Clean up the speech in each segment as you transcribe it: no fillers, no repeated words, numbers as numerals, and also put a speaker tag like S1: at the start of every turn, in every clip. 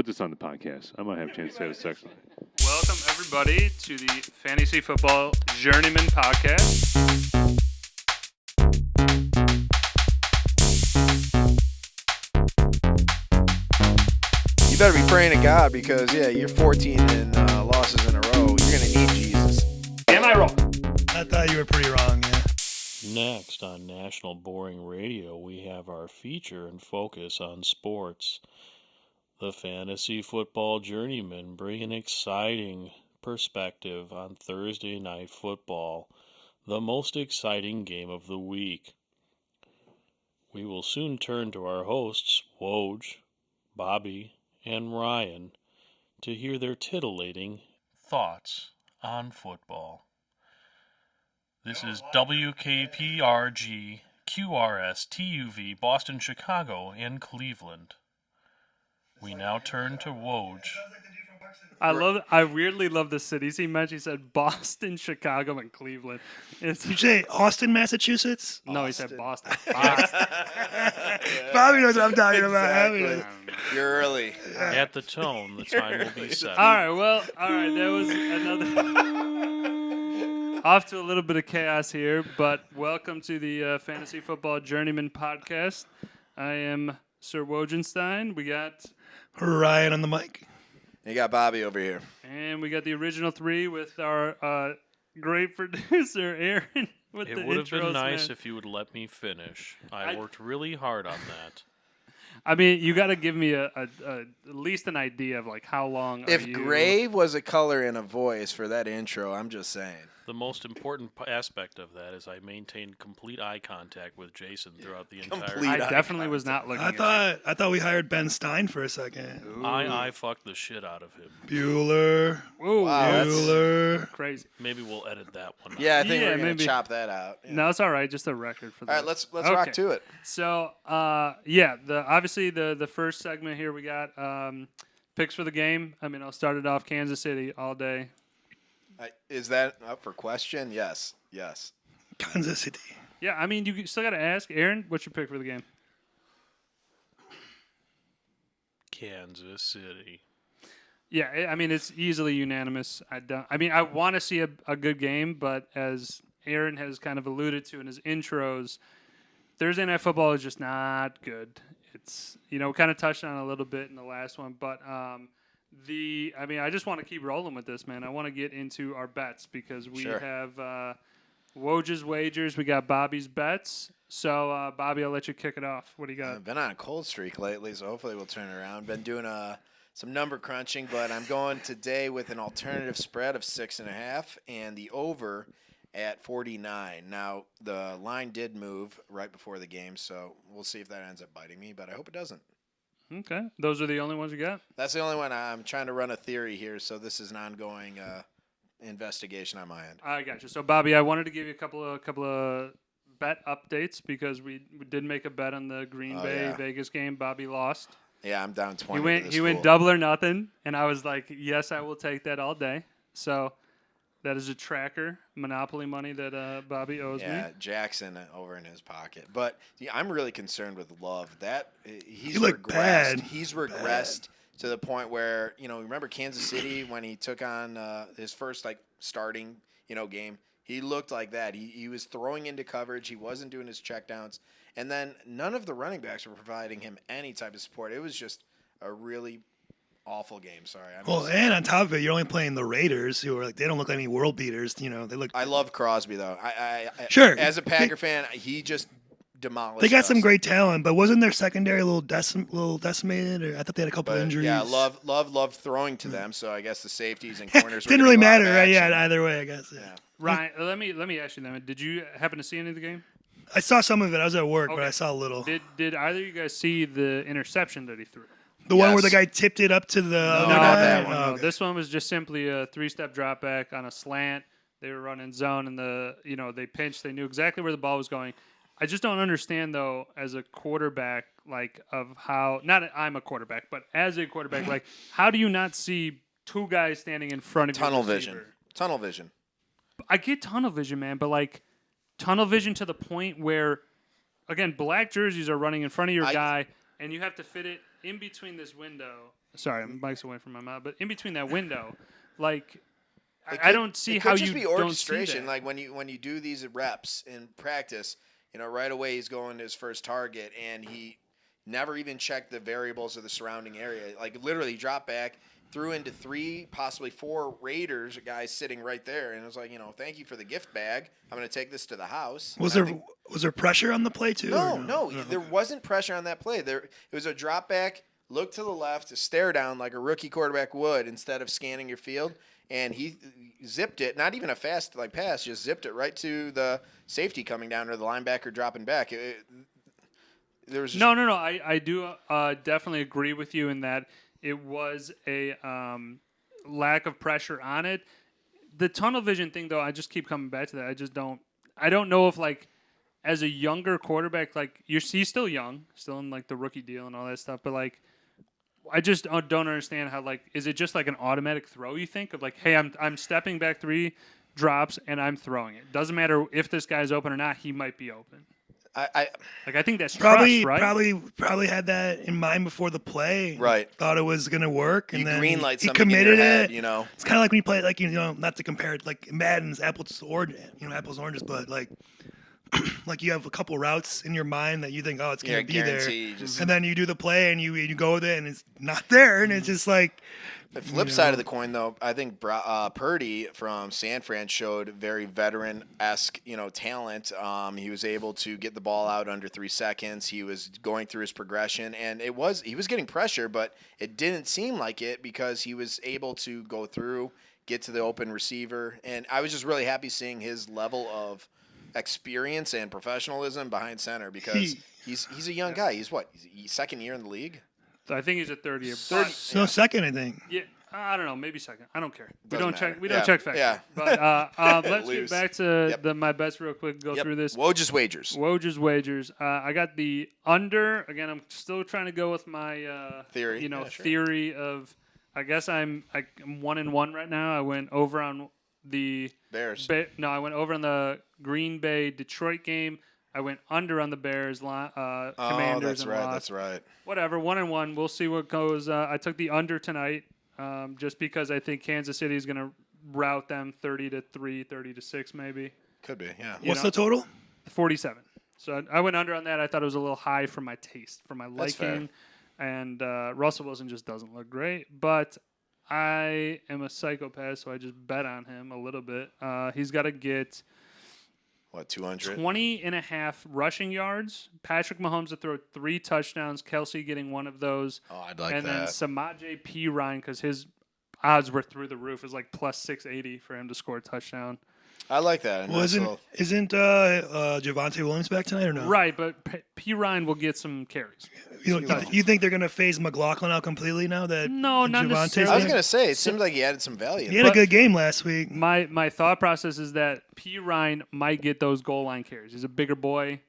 S1: Put this on the podcast. I might have a chance to say it sex line.
S2: Welcome, everybody, to the Fantasy Football Journeymen podcast.
S3: You better be praying to God because, you're 14 in losses in a row. You're going to need Jesus.
S2: Am I wrong?
S4: I thought you were pretty wrong, yeah.
S5: Next on National Boring Radio, we have our feature and focus on sports. The Fantasy Football Journeymen bring an exciting perspective on Thursday Night Football, the most exciting game of the week. We will soon turn to our hosts, Woj, Bobby, and Ryan, to hear their titillating thoughts on football. This is WKPRG, QRS, TUV, Boston, Chicago, and Cleveland. We now turn to Woj.
S2: I weirdly love the cities he mentioned. He said Boston, Chicago, and Cleveland.
S4: Did you say Austin, Massachusetts?
S2: No, he said Boston.
S4: Bobby knows what I'm talking about.
S3: Exactly. You're early.
S5: At the tone, the time will be set.
S2: All right, that was another... Off to a little bit of chaos here, but welcome to the Fantasy Football Journeyman podcast. I am Sir Wojenstein. We got...
S4: Ryan on the mic.
S3: You got Bobby over here.
S2: And we got the original three with our great producer, Aaron. With
S5: It
S2: the
S5: would have been
S2: intros,
S5: nice
S2: man.
S5: if you would let me finish. I worked really hard on that.
S2: I mean, you got to give me at least an idea of like how long.
S3: If
S2: are you...
S3: gray was a color and a voice for that intro, I'm just saying.
S5: The most important aspect of that is I maintained complete eye contact with Jason throughout the entire
S3: Complete
S2: I
S3: eye
S2: definitely was not looking.
S4: I thought we hired Ben Stein for a second.
S5: I fucked the shit out of him.
S4: Bueller.
S2: Ooh,
S3: Wow, that's-
S4: Bueller.
S2: crazy.
S5: Maybe we'll edit that one out.
S3: Yeah, I think
S2: Yeah,
S3: we're going
S2: maybe.
S3: to chop that out. Yeah.
S2: No, it's all right. Just a record for that.
S3: All right, let's
S2: Okay.
S3: rock to it.
S2: So, obviously the first segment here we got picks for the game. I mean, I'll start it off Kansas City all day.
S3: Is that up for question? Yes.
S4: Kansas City.
S2: Yeah, I mean, you still got to ask Aaron. What's your pick for the game?
S5: Kansas City.
S2: Yeah, I mean, it's easily unanimous. I want to see a good game, but as Aaron has kind of alluded to in his intros, Thursday Night Football is just not good. It's, we kind of touched on it a little bit in the last one, but I just want to keep rolling with this, man. I want to get into our bets because we have Woj's wagers. We got Bobby's bets. So, Bobby, I'll let you kick it off. What do you got?
S3: I've been on a cold streak lately, so hopefully we'll turn it around. Been doing some number crunching, but I'm going today with an alternative spread of 6.5 and the over at 49. Now, the line did move right before the game, so we'll see if that ends up biting me, but I hope it doesn't.
S2: Okay. Those are the only ones you got?
S3: That's the only one. I'm trying to run a theory here, so this is an ongoing investigation on my end.
S2: I got you. So, Bobby, I wanted to give you a couple of bet updates because we did make a bet on the Green Bay Vegas game. Bobby lost.
S3: Yeah, I'm down 20.
S2: He went double or nothing, and I was like, yes, I will take that all day. So that is a tracker Monopoly money that Bobby owes me.
S3: Yeah, Jackson over in his pocket. But I'm really concerned with Love. He's
S4: looked
S3: regressed.
S4: bad.
S3: He's regressed to the point where, remember Kansas City when he took on his first starting, game? He looked like that. He was throwing into coverage. He wasn't doing his checkdowns. And then none of the running backs were providing him any type of support. It was just a really awful game. Sorry.
S4: And on top of it, you're only playing the Raiders, who are they don't look like any world beaters. They look.
S3: I love Crosby though. I
S4: Sure.
S3: As a Packer fan, he just demolished.
S4: They got some
S3: us.
S4: great talent, but wasn't their secondary a little decimated? Or I thought they had a couple injuries.
S3: Yeah, love throwing to them. So I guess the safeties and corners
S4: Didn't
S3: were
S4: really
S3: getting a lot
S4: matter,
S3: of
S4: right? Yeah,
S3: action.
S4: either way, I guess. Yeah.
S2: Ryan, let me ask you that. Did you happen to see any of the game?
S4: I saw some of it. I was at work, but
S2: Okay.
S4: I saw a little.
S2: Did either of you guys see the interception that he threw?
S4: The one where
S3: Yes.
S4: the guy tipped it up to the other
S3: not
S4: guy?
S3: that one.
S2: No,
S4: okay.
S2: this one was just simply a three-step drop back on a slant. They were running zone, and they pinched. They knew exactly where the ball was going. I just don't understand, though, as a quarterback, of how – not I'm a quarterback, but as a quarterback, how do you not see two guys standing in front of you?
S3: Tunnel vision.
S2: I get tunnel vision, man, but, tunnel vision to the point where, again, black jerseys are running in front of your guy, and you have to fit it in between this window Sorry, my mic's away from my mouth. But in between that window, like
S3: It
S2: I
S3: could-
S2: don't see
S3: it
S2: how
S3: could just
S2: you
S3: be
S2: don't see
S3: orchestration.
S2: that.
S3: Like when you do these reps in practice, right away he's going to his first target, and he never even checked the variables of the surrounding area. Like literally, dropped back, threw into 3, possibly 4 Raiders guys sitting right there, and it was like, thank you for the gift bag. I'm going to take this to the house.
S4: Was
S3: And I
S4: there
S3: think-
S4: was there pressure on the play too?
S3: No,
S4: or
S3: no, there wasn't pressure on that play. It was a drop back, look to the left, a stare down like a rookie quarterback would instead of scanning your field, and he zipped it. Not even a fast pass, just zipped it right to the safety coming down or the linebacker dropping back. There was just,
S2: No. I do definitely agree with you in that it was a lack of pressure on it. The tunnel vision thing, though, I just keep coming back to that. I don't know if like as a younger quarterback, like he's still young, still in like the rookie deal and all that stuff, but like I just don't understand how like is it just like an automatic throw? You think of like, hey, I'm stepping back 3 drops and I'm throwing it. Doesn't matter if this guy's open or not, he might be open.
S3: I
S2: I think that's
S4: Probably,
S2: trust, right?
S4: probably had that in mind before the play.
S3: Right.
S4: Thought it was gonna work, and
S3: you
S4: then
S3: green-light
S4: he
S3: something
S4: committed
S3: in your head,
S4: it.
S3: you know.
S4: It's kind of like when you play, like not to compare it, like Madden's apples to orange, apples and oranges, but like, like you have a couple routes in your mind that you think, oh, it's gonna be there,
S3: guarantee, just-
S4: and then you do the play and you go with it, and it's not there, and it's just like.
S3: The flip side of the coin, though, I think Purdy from San Fran showed very veteran-esque, talent. He was able to get the ball out under 3 seconds. He was going through his progression, and he was getting pressure, but it didn't seem like it because he was able to go through, get to the open receiver, and I was just really happy seeing his level of experience and professionalism behind center because he's a young guy. He's second year in the league.
S2: So I think he's a third year.
S4: So second, I think.
S2: Yeah, I don't know, maybe second. I don't care. We
S3: Doesn't
S2: don't check.
S3: matter.
S2: We don't
S3: Yeah,
S2: check facts.
S3: yeah.
S2: But let's get
S3: Loose.
S2: back to
S3: Yep.
S2: my bets real quick. Go through this.
S3: Woj's wagers.
S2: Woj's wagers. I got the under. Again, I'm still trying to go with my
S3: Theory. Yeah, sure.
S2: theory of. I guess I'm 1-1 right now. I went over on the
S3: Bears.
S2: I went over on the Green Bay Detroit game. I went under on the Bears Commanders
S3: that's
S2: and
S3: right.
S2: lost.
S3: That's right.
S2: Whatever, 1-1. We'll see what goes. I took the under tonight, just because I think Kansas City is going to rout them 30-3, 30-6, maybe
S3: Could be. Yeah.
S4: What's the total?
S2: 47. So I went under on that. I thought it was a little high for my taste, for my
S3: That's fair.
S2: liking, and Russell Wilson just doesn't look great. But I am a psychopath, so I just bet on him a little bit. He's got to get
S3: 200?
S2: 20.5 rushing yards. Patrick Mahomes to throw 3 touchdowns. Kelsey getting one of those.
S3: Oh, I'd like
S2: and
S3: that.
S2: then Samaje P. Ryan, because his odds were through the roof. It was like plus 680 for him to score a touchdown.
S3: I like that. And
S4: Well,
S3: that's
S4: isn't Javonte Williams back tonight or no?
S2: Right, but P. Ryan will get some carries.
S4: You think they're gonna phase McLaughlin out completely now that
S2: No, not
S4: Javonte's
S2: necessarily.
S3: I was
S4: in?
S3: gonna say it seems like he added some value.
S4: He had a
S2: But-
S4: good game last week.
S2: My thought process is that P. Ryan might get those goal line carries. He's a bigger boy.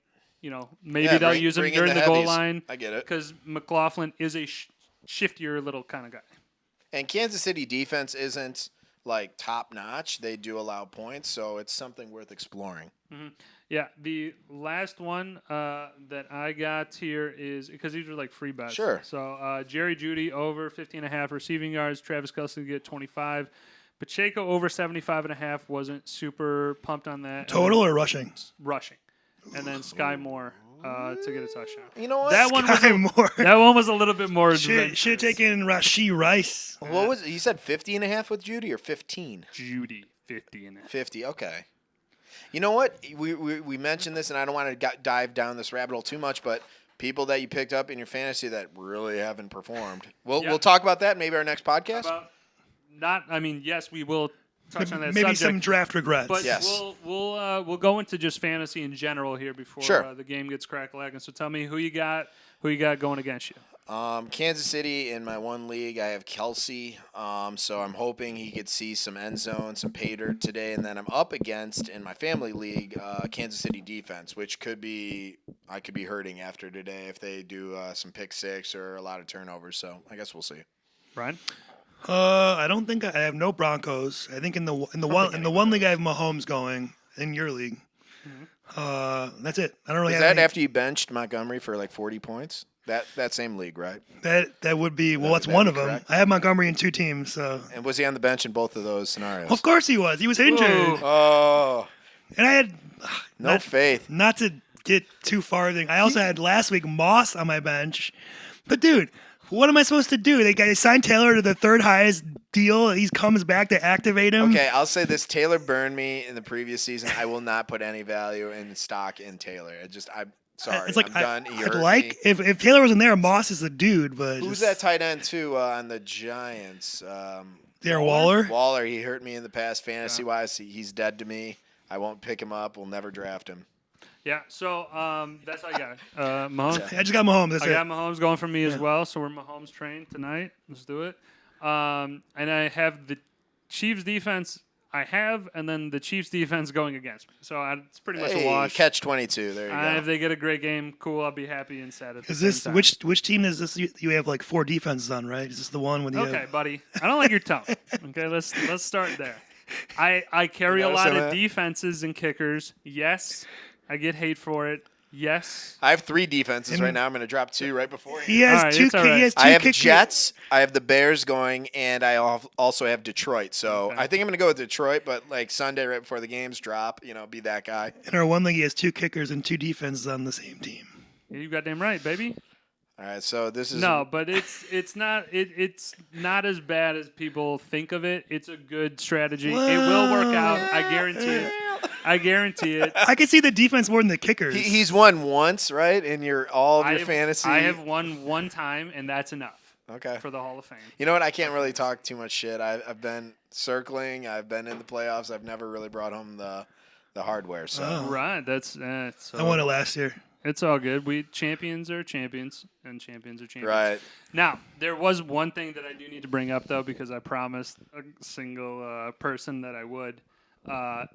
S2: Maybe
S3: Yeah,
S2: they'll
S3: bring-
S2: use him
S3: bring in
S2: during
S3: the
S2: the goal
S3: heavies.
S2: line
S3: I get it.
S2: because McLaughlin is a shiftier little kind of guy.
S3: And Kansas City defense isn't like top notch. They do allow points, so it's something worth exploring.
S2: Yeah, the last one that I got here is because these are like free bets.
S3: Sure.
S2: So Jerry Jeudy over 50.5 receiving yards. Travis Kelce to get 25. Pacheco over 75.5. Wasn't super pumped on that.
S4: Total or rushing?
S2: Rushing, and then Sky Moore to get a touchdown.
S3: You know what?
S2: That one was
S4: Sky Moore.
S2: that one was a little bit more
S4: Should have taken Rashee Rice.
S3: What was it? You said 50.5 with Judy or 15?
S2: Judy 50.5.
S3: 50. Okay. You know what? We mentioned this, and I don't want to dive down this rabbit hole too much, but people that you picked up in your fantasy that really haven't performed. We'll talk about that in maybe our next podcast.
S2: Yes, we will touch on that
S4: Maybe
S2: subject.
S4: some draft regrets.
S2: But
S3: Yes.
S2: we'll go into just fantasy in general here before
S3: Sure.
S2: the game gets crack-a-lacking. So tell me who you got going against you.
S3: Kansas City in my one league, I have Kelsey. So I'm hoping he could see some end zone, some pay dirt today, and then I'm up against in my family league, Kansas City defense, which I could be hurting after today if they do some pick six or a lot of turnovers. So I guess we'll see.
S2: Ryan?
S4: I don't think I have no Broncos. I think in the one league I have Mahomes going. In your league, that's it. I don't really
S3: Is
S4: have
S3: that
S4: any.
S3: after you benched Montgomery for like 40 points? That same league, right?
S4: That would be that's
S3: that'd
S4: one
S3: be
S4: of them.
S3: correct.
S4: I have Montgomery in 2 teams, so
S3: And was he on the bench in both of those scenarios?
S4: of course he was. He was injured,
S2: Whoa.
S3: Oh,
S4: and I had
S3: no faith.
S4: Not to get too far, I also had last week Moss on my bench, but dude, what am I supposed to do? They signed Taylor to the 3rd highest deal. He comes back to activate him.
S3: Okay, I'll say this: Taylor burned me in the previous season. I will not put any value in stock in Taylor. I'm sorry.
S4: It's like
S3: I'm done. He hurt me.
S4: if Taylor wasn't there, Moss is the dude. But
S3: Who's that tight end too on the Giants?
S4: Darren Waller.
S3: Waller. He hurt me in the past fantasy wise. He's dead to me. I won't pick him up. We'll never draft him.
S2: Yeah, so that's all I got. Mahomes.
S4: I just got Mahomes. That's
S2: I
S4: it.
S2: got Mahomes going for me as well, so we're Mahomes trained tonight. Let's do it. And I have the Chiefs defense. And then the Chiefs defense going against me. So it's pretty much a wash.
S3: Catch 22. There you go.
S2: If they get a great game, cool. I'll be happy and sad at the
S4: Is this
S2: same time.
S4: which team is this? You have like 4 defenses on, right? Is this the one with the?
S2: Okay, buddy. I don't like your tone. Okay, let's start there. I carry a lot
S3: noticing
S2: of
S3: that?
S2: defenses and kickers. Yes, I get hate for it. Yes.
S3: I have 3 defenses right now. I'm going to drop 2 right before
S4: He
S3: you.
S4: has
S2: All right,
S4: 2.
S2: it's all right.
S4: He has 2
S3: I have
S4: kickers.
S3: Jets. I have the Bears going, and I also have Detroit. So
S2: Okay.
S3: I think I'm going to go with Detroit. But like Sunday, right before the games drop, be that guy.
S4: In our one league, he has 2 kickers and 2 defenses on the same team.
S2: You goddamn right, baby.
S3: All right. So this is
S2: No, but it's not as bad as people think of it. It's a good strategy. It will work out. I guarantee it. I guarantee it.
S4: I can see the defense more than the kickers.
S3: He's won once, right? In all of your fantasy.
S2: I have won one time, and that's enough
S3: Okay.
S2: for the Hall of Fame.
S3: You know what? I can't really talk too much shit. I've been circling. I've been in the playoffs. I've never really brought home the hardware. So
S4: Oh.
S2: Right. That's
S4: I won it last year.
S2: It's all good. Champions are champions, and champions are champions.
S3: right.
S2: Now, there was one thing that I do need to bring up, though, because I promised a single person that I would.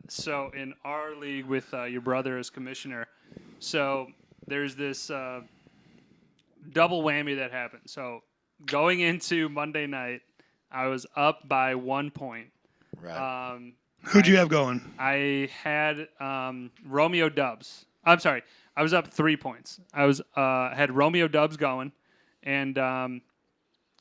S2: So in our league with your brother as commissioner, so there's this double whammy that happened. So going into Monday night, I was up by 1 point.
S3: Right.
S4: Who'd you have going?
S2: I had Romeo Dubs. I'm sorry. I was up 3 points. I was had Romeo Dubs going, and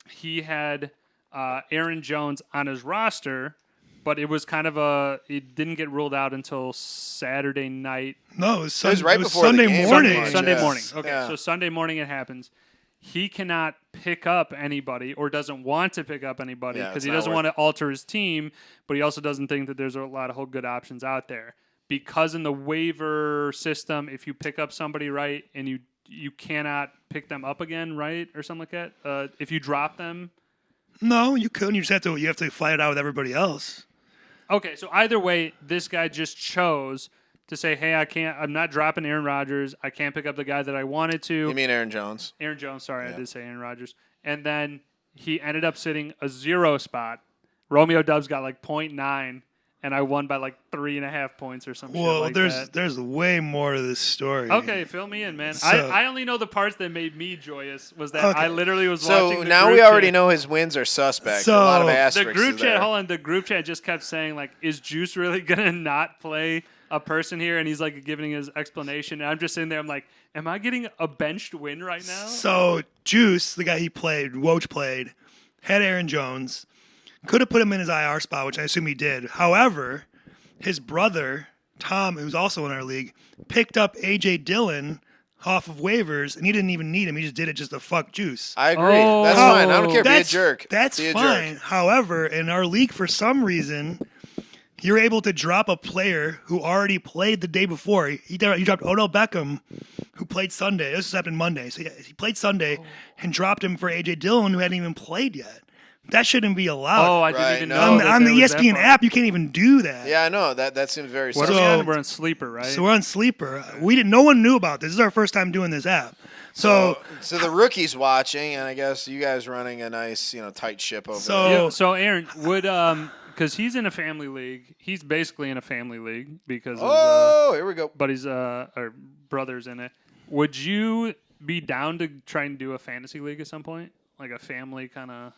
S2: he had Aaron Jones on his roster, but it was kind of it didn't get ruled out until Saturday night.
S4: No, it was,
S3: right
S4: it was
S3: before the
S4: Sunday
S3: game.
S4: morning.
S2: Sunday
S3: Yes.
S2: morning. Okay,
S3: Yeah.
S2: so Sunday morning it happens. He cannot pick up anybody or doesn't want to pick up anybody
S3: Yeah,
S2: because
S3: it's
S2: he
S3: not
S2: doesn't
S3: worth
S2: want to alter his team, but he also doesn't think that there's a lot of whole good options out there. Because in the waiver system, if you pick up somebody right and you cannot pick them up again, right, or something like that. If you drop them,
S4: No, you couldn't. You just have to fight it out with everybody else.
S2: okay. So either way, this guy just chose to say, "Hey, I'm not dropping Aaron Rodgers. I can't pick up the guy that I wanted to."
S3: You mean Aaron Jones?
S2: Aaron Jones. Sorry,
S3: Yeah.
S2: I did say Aaron Rodgers. And then he ended up sitting a 0 spot. Romeo Dubs got like 0.9. And I won by like 3.5 points or something.
S4: Well,
S2: like
S4: there's
S2: that.
S4: way more to this story.
S2: Okay, fill me in, man.
S4: So-
S2: I only know the parts that made me joyous. Was that
S4: Okay.
S2: I literally was
S3: So
S2: watching. The
S3: now
S2: group
S3: we already
S2: chat.
S3: know his wins are suspect.
S4: So-
S3: a lot of
S4: The
S3: asterisks.
S2: The group
S3: there.
S2: chat. Hold on. The group chat just kept saying like, "Is Juice really gonna not play a person here?" And he's like giving his explanation. And I'm just sitting there. I'm like, "Am I getting a benched win right now?"
S4: So Juice, the guy Woj played, had Aaron Jones. Could have put him in his IR spot, which I assume he did. However, his brother, Tom, who's also in our league, picked up A.J. Dillon off of waivers, and he didn't even need him. He just did it just to fuck Juice.
S3: I agree.
S2: Oh.
S3: That's fine. I don't care. Be a
S4: That's
S3: jerk.
S4: That's
S3: Be a
S4: fine.
S3: jerk.
S4: However, in our league, for some reason, you're able to drop a player who already played the day before. He dropped Odell Beckham, who played Sunday. This happened Monday. So he played Sunday and dropped him for A.J. Dillon, who hadn't even played yet. That shouldn't be allowed.
S2: Oh, I didn't
S3: Right,
S2: even
S3: no.
S2: know.
S4: on
S2: that
S4: on the
S2: there was that
S4: ESPN
S2: part.
S4: app, you can't even do that.
S3: Yeah, I know. That seems very
S2: What
S3: suspect.
S2: are we
S4: So-
S2: on? We're on Sleeper, right?
S4: So we're on Sleeper. No one knew about this. This is our first time doing this app. So
S3: So the rookie's watching, and I guess you guys running a nice, tight ship over
S4: So-
S3: there.
S2: Yeah, so Aaron would because he's in a family league. He's basically in a family league because
S3: Oh, here we go.
S2: buddies or brothers in it. Would you be down to try and do a fantasy league at some point, like a family kind of?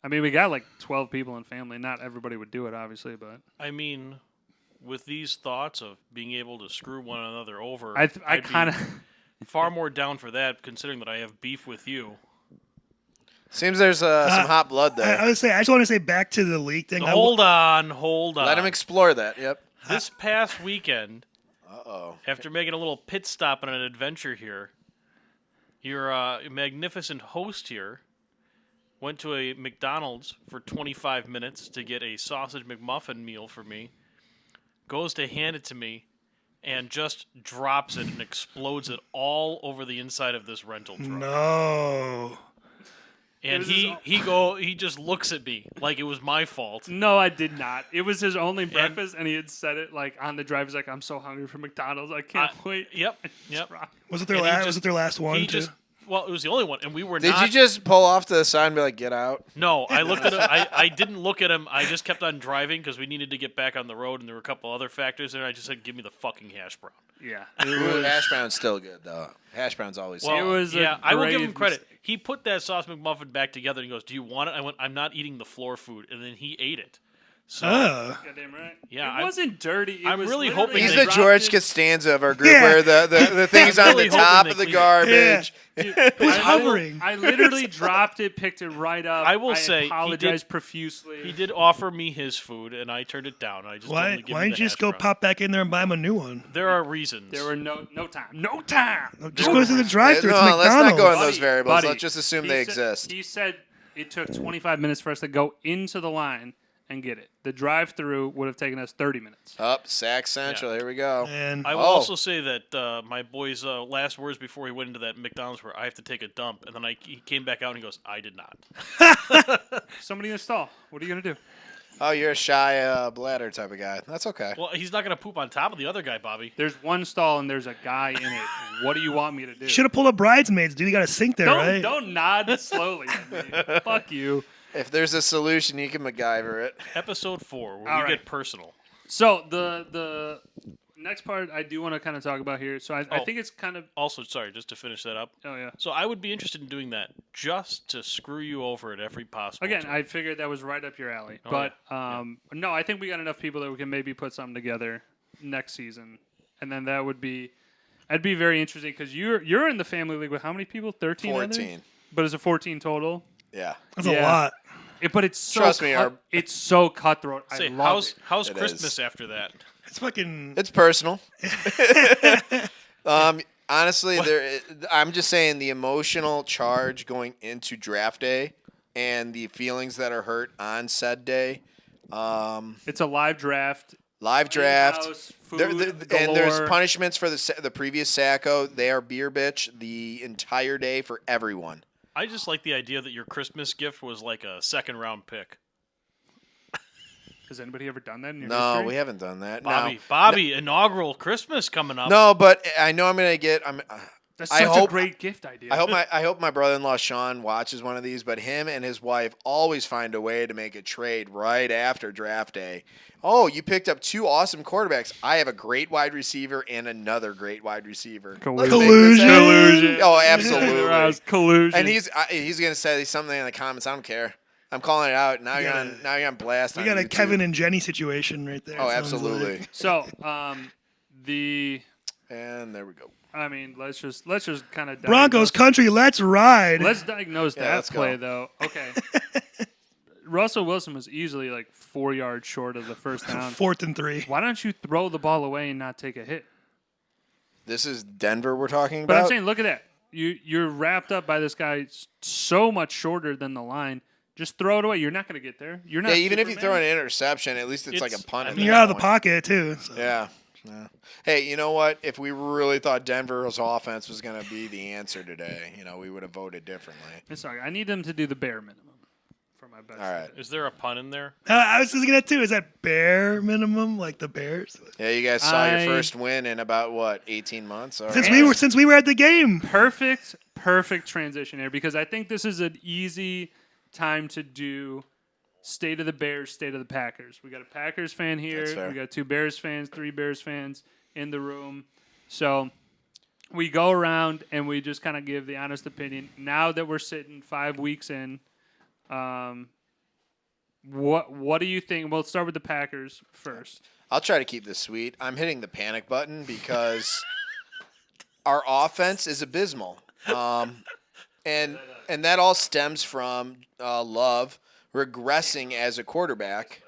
S2: I mean, we got like 12 people in family. Not everybody would do it, obviously, but
S5: I mean, with these thoughts of being able to screw one another over,
S2: I
S5: I'd be
S2: kind of
S5: far more down for that, considering that I have beef with you.
S3: Seems there's some hot blood there.
S4: I just want to say back to the league thing.
S5: Hold on.
S3: Let him explore that. Yep.
S5: This past weekend,
S3: Uh-oh.
S5: after making a little pit stop on an adventure here, your magnificent host here went to a McDonald's for 25 minutes to get a sausage McMuffin meal for me, goes to hand it to me, and just drops it and explodes it all over the inside of this rental truck.
S4: No.
S5: And he just looks at me like it was my fault.
S2: No, I did not. It was his only breakfast, and he had said it like on the drive. He's like, "I'm so hungry for McDonald's. I can't wait."
S5: Yep.
S4: Was it their last one?
S5: He
S4: too?
S5: Well, it was the only one, and we were
S3: Did
S5: not.
S3: you just pull off to the side and be like, get out?
S5: No, I looked at him. I didn't look at him. I just kept on driving because we needed to get back on the road, and there were a couple other factors there. I just said, "Give me the fucking hash brown."
S2: Yeah,
S3: Ooh, hash brown's still good though. Hash brown's always.
S5: Well,
S2: It was a
S5: I will give him
S2: grave
S5: credit.
S2: mistake.
S5: He put that sauce McMuffin back together and he goes, "Do you want it?" I went, "I'm not eating the floor food," and then he ate it. So
S2: goddamn right.
S5: Yeah,
S2: it wasn't dirty. It
S5: I'm
S2: was
S5: really
S2: literally
S5: hoping
S3: He's
S5: they
S3: the
S2: dropped
S3: George
S2: it-
S3: Costanza of our group,
S4: Yeah.
S3: where the thing's
S5: I'm
S3: on
S5: really
S3: the top
S5: hoping
S3: of the
S5: they
S3: garbage.
S4: Who's
S2: I-
S4: hovering?
S2: I literally dropped it, picked it right up.
S5: I will say, he
S2: apologized
S5: did-
S2: profusely.
S5: he did offer me his food, and I turned it down. I just told him
S4: Why
S5: to give me
S4: didn't
S5: the
S4: you just
S5: hash
S4: go
S5: brown.
S4: pop back in there and buy him a new one?
S5: There are reasons.
S2: There were no time.
S4: Just go to the drive-thru. It's
S3: No, let's
S4: McDonald's.
S3: not go into those variables.
S2: Buddy,
S3: Let's just assume
S2: he
S3: they
S2: said-
S3: exist.
S2: He said it took 25 minutes for us to go into the line and get it. The drive-through would have taken us 30 minutes.
S3: Up, Sack Central. Here we go.
S4: And
S5: I will
S3: Oh.
S5: also say that my boy's last words before he went into that McDonald's were, "I have to take a dump," and then he came back out and he goes, "I did not."
S2: Somebody in the stall. What are you gonna do?
S3: Oh, you're a shy bladder type of guy. That's okay.
S5: Well, he's not going to poop on top of the other guy, Bobby.
S2: There's one stall and there's a guy in it. What do you want me to do?
S4: should have pulled up bridesmaids, dude. You got a sink there, right?
S2: Don't nod slowly at me. Fuck you.
S3: If there's a solution, you can MacGyver it.
S5: Episode 4, where
S2: All
S5: we
S2: right.
S5: get personal.
S2: So the next part I do want to kind of talk about here. So I
S5: Oh.
S2: think it's kind of
S5: Also, sorry, just to finish that up.
S2: oh yeah.
S5: So I would be interested in doing that just to screw you over at every possible
S2: Again,
S5: turn.
S2: I figured that was right up your alley.
S5: Oh,
S2: But no, I think we got enough people that we can maybe put something together next season, and then that'd be very interesting because you're in the family league with how many people? 13.
S3: 14.
S2: But it's a 14 total.
S3: Yeah.
S4: That's a
S2: Yeah.
S4: lot.
S2: But it's so
S3: Trust me,
S2: it's so cutthroat.
S5: Say,
S2: I love it.
S5: how's
S3: It
S5: Christmas
S3: is.
S5: after that?
S4: It's fucking.
S3: It's personal. Honestly, I'm just saying the emotional charge going into draft day and the feelings that are hurt on said day.
S2: It's a live draft.
S3: Live draft.
S2: In-house, food
S3: And there's
S2: galore.
S3: punishments for the previous Sacco. They are beer bitch the entire day for everyone.
S5: I just like the idea that your Christmas gift was like a second-round pick.
S2: Has anybody ever done that in your
S3: No,
S2: history?
S3: we haven't done that.
S5: Bobby, inaugural Christmas coming up.
S3: No, but I know I'm gonna get.
S2: That's
S3: I
S2: such
S3: hope-
S2: a great gift idea.
S3: I hope my brother-in-law Sean watches one of these, but him and his wife always find a way to make a trade right after draft day. Oh, you picked up 2 awesome quarterbacks. I have a great wide receiver and another great wide receiver. Let's make this happen.
S2: Collusion.
S3: Oh, absolutely.
S2: Collusion.
S3: And he's gonna say something in the comments. I don't care. I'm calling it out. Now you're on blast.
S4: We
S3: on
S4: got a
S3: YouTube.
S4: Kevin and Jenny situation right there.
S3: Oh,
S4: it sounds
S3: absolutely.
S4: like.
S2: So,
S3: And there we go.
S2: I mean, let's just kind of
S4: Broncos country, let's ride.
S2: Let's diagnose
S3: Yeah,
S2: that
S3: let's
S2: play
S3: go.
S2: though. Okay. Russell Wilson was easily like 4 yards short of the first down.
S4: 4th and 3.
S2: Why don't you throw the ball away and not take a hit?
S3: This is Denver we're talking
S2: But
S3: about.
S2: I'm saying, look at that. You're wrapped up by this guy so much shorter than the line. Just throw it away. You're not going to get there. You're not.
S3: Yeah, even if you
S2: Superman.
S3: throw an interception, at least it's like a punt. at
S4: You're
S3: that
S4: out of the
S3: point.
S4: pocket too. So.
S3: Yeah. Hey, you know what? If we really thought Denver's offense was going to be the answer today, we would have voted differently.
S2: I'm sorry. I need them to do the bare minimum for my best.
S3: All right.
S5: Is there a pun in there?
S4: I was thinking that too. Is that bare minimum like the Bears?
S3: Yeah, you guys saw your
S2: I-
S3: first win in about what 18 months. All
S4: Since
S3: right.
S4: we were at the game.
S2: Perfect transition here because I think this is an easy time to do state of the Bears, state of the Packers. We got a Packers fan
S3: That's
S2: here.
S3: fair.
S2: We got 2 Bears fans, 3 Bears fans in the room. So we go around and we just kind of give the honest opinion. Now that we're sitting 5 weeks in, what do you think? We'll start with the Packers first.
S3: I'll try to keep this sweet. I'm hitting the panic button because our offense is abysmal. And that all stems from Love regressing as a quarterback.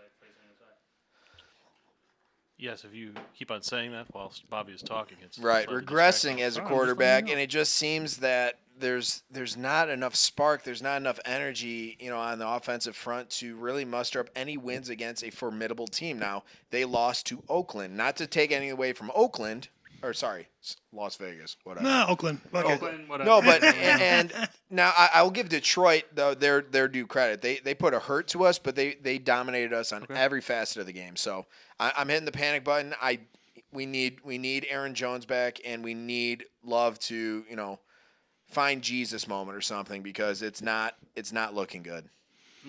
S5: Yes, if you keep on saying that whilst Bobby is talking, it's
S3: Right,
S5: slightly
S3: regressing
S5: distracting.
S3: as a
S2: Oh, I'm just letting you
S3: quarterback,
S2: know.
S3: and it just seems that there's not enough spark, there's not enough energy, on the offensive front to really muster up any wins against a formidable team. Now, they lost to Oakland. Not to take anything away from Oakland, or sorry, Las Vegas, whatever.
S4: No, Oakland. Fuck it.
S2: Oakland, whatever.
S3: No, but and now I will give Detroit though their due credit. They put a hurt to us, but they dominated us on every facet of the game. So I'm hitting the panic button. We need Aaron Jones back, and we need Love to find Jesus moment or something, because it's not looking good.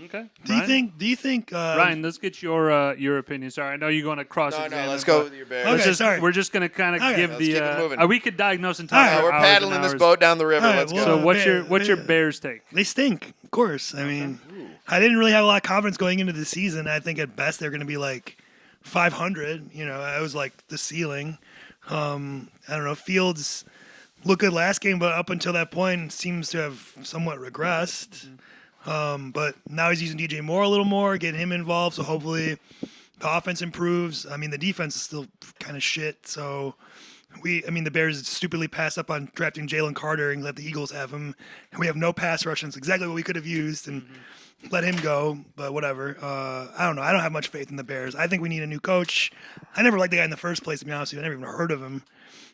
S2: Okay.
S4: Do you think
S2: Ryan, let's get your opinion. Sorry, I know you're going to cross
S3: No,
S2: examine.
S3: let's go with your Bears.
S4: Okay, sorry.
S2: We're just going to kind of
S4: Okay,
S2: give
S3: let's keep it moving.
S2: we could diagnose and talk.
S4: All right,
S2: for
S3: We're
S2: hours and
S3: paddling this
S2: hours.
S3: boat down the river.
S4: All right,
S3: Let's
S4: well,
S3: go.
S2: So what's your Bears take?
S4: they stink? Of course. I mean, I didn't really have a lot of confidence going into the season. I think at best they're going to be like 500. I was like the ceiling. I don't know. Fields looked good last game, but up until that point seems to have somewhat regressed. But now he's using DJ Moore a little more, getting him involved. So hopefully the offense improves. I mean, the defense is still kind of shit. So the Bears stupidly passed up on drafting Jalen Carter and let the Eagles have him. And we have no pass rush. And it's exactly what we could have used and let him go. But whatever. I don't know. I don't have much faith in the Bears. I think we need a new coach. I never liked the guy in the first place, to be honest with you. I never even heard of him.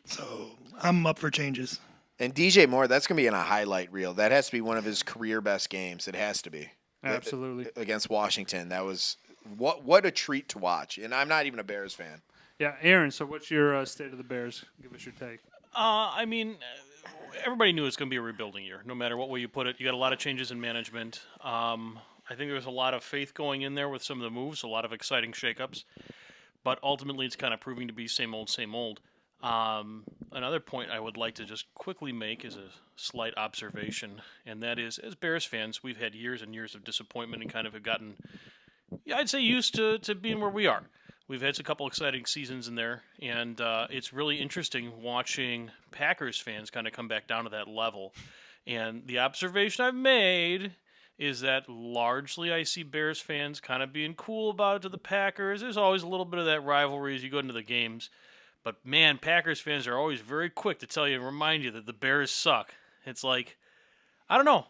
S4: So I'm up for changes.
S3: And DJ Moore, that's going to be in a highlight reel. That has to be one of his career best games. It has to be.
S2: Absolutely.
S3: Against Washington. That was what a treat to watch. And I'm not even a Bears fan.
S2: Yeah, Aaron. So what's your state of the Bears? Give us your take.
S5: Everybody knew it was going to be a rebuilding year, no matter what way you put it. You got a lot of changes in management. I think there was a lot of faith going in there with some of the moves, a lot of exciting shakeups. But ultimately, it's kind of proving to be same old, same old. Another point I would like to just quickly make is a slight observation, and that is, as Bears fans, we've had years and years of disappointment and kind of have gotten, I'd say, used to being where we are. We've had a couple exciting seasons in there, and it's really interesting watching Packers fans kind of come back down to that level. And the observation I've made is that largely I see Bears fans kind of being cool about it to the Packers. There's always a little bit of that rivalry as you go into the games. But, man, Packers fans are always very quick to tell you and remind you that the Bears suck. It's like, I don't know.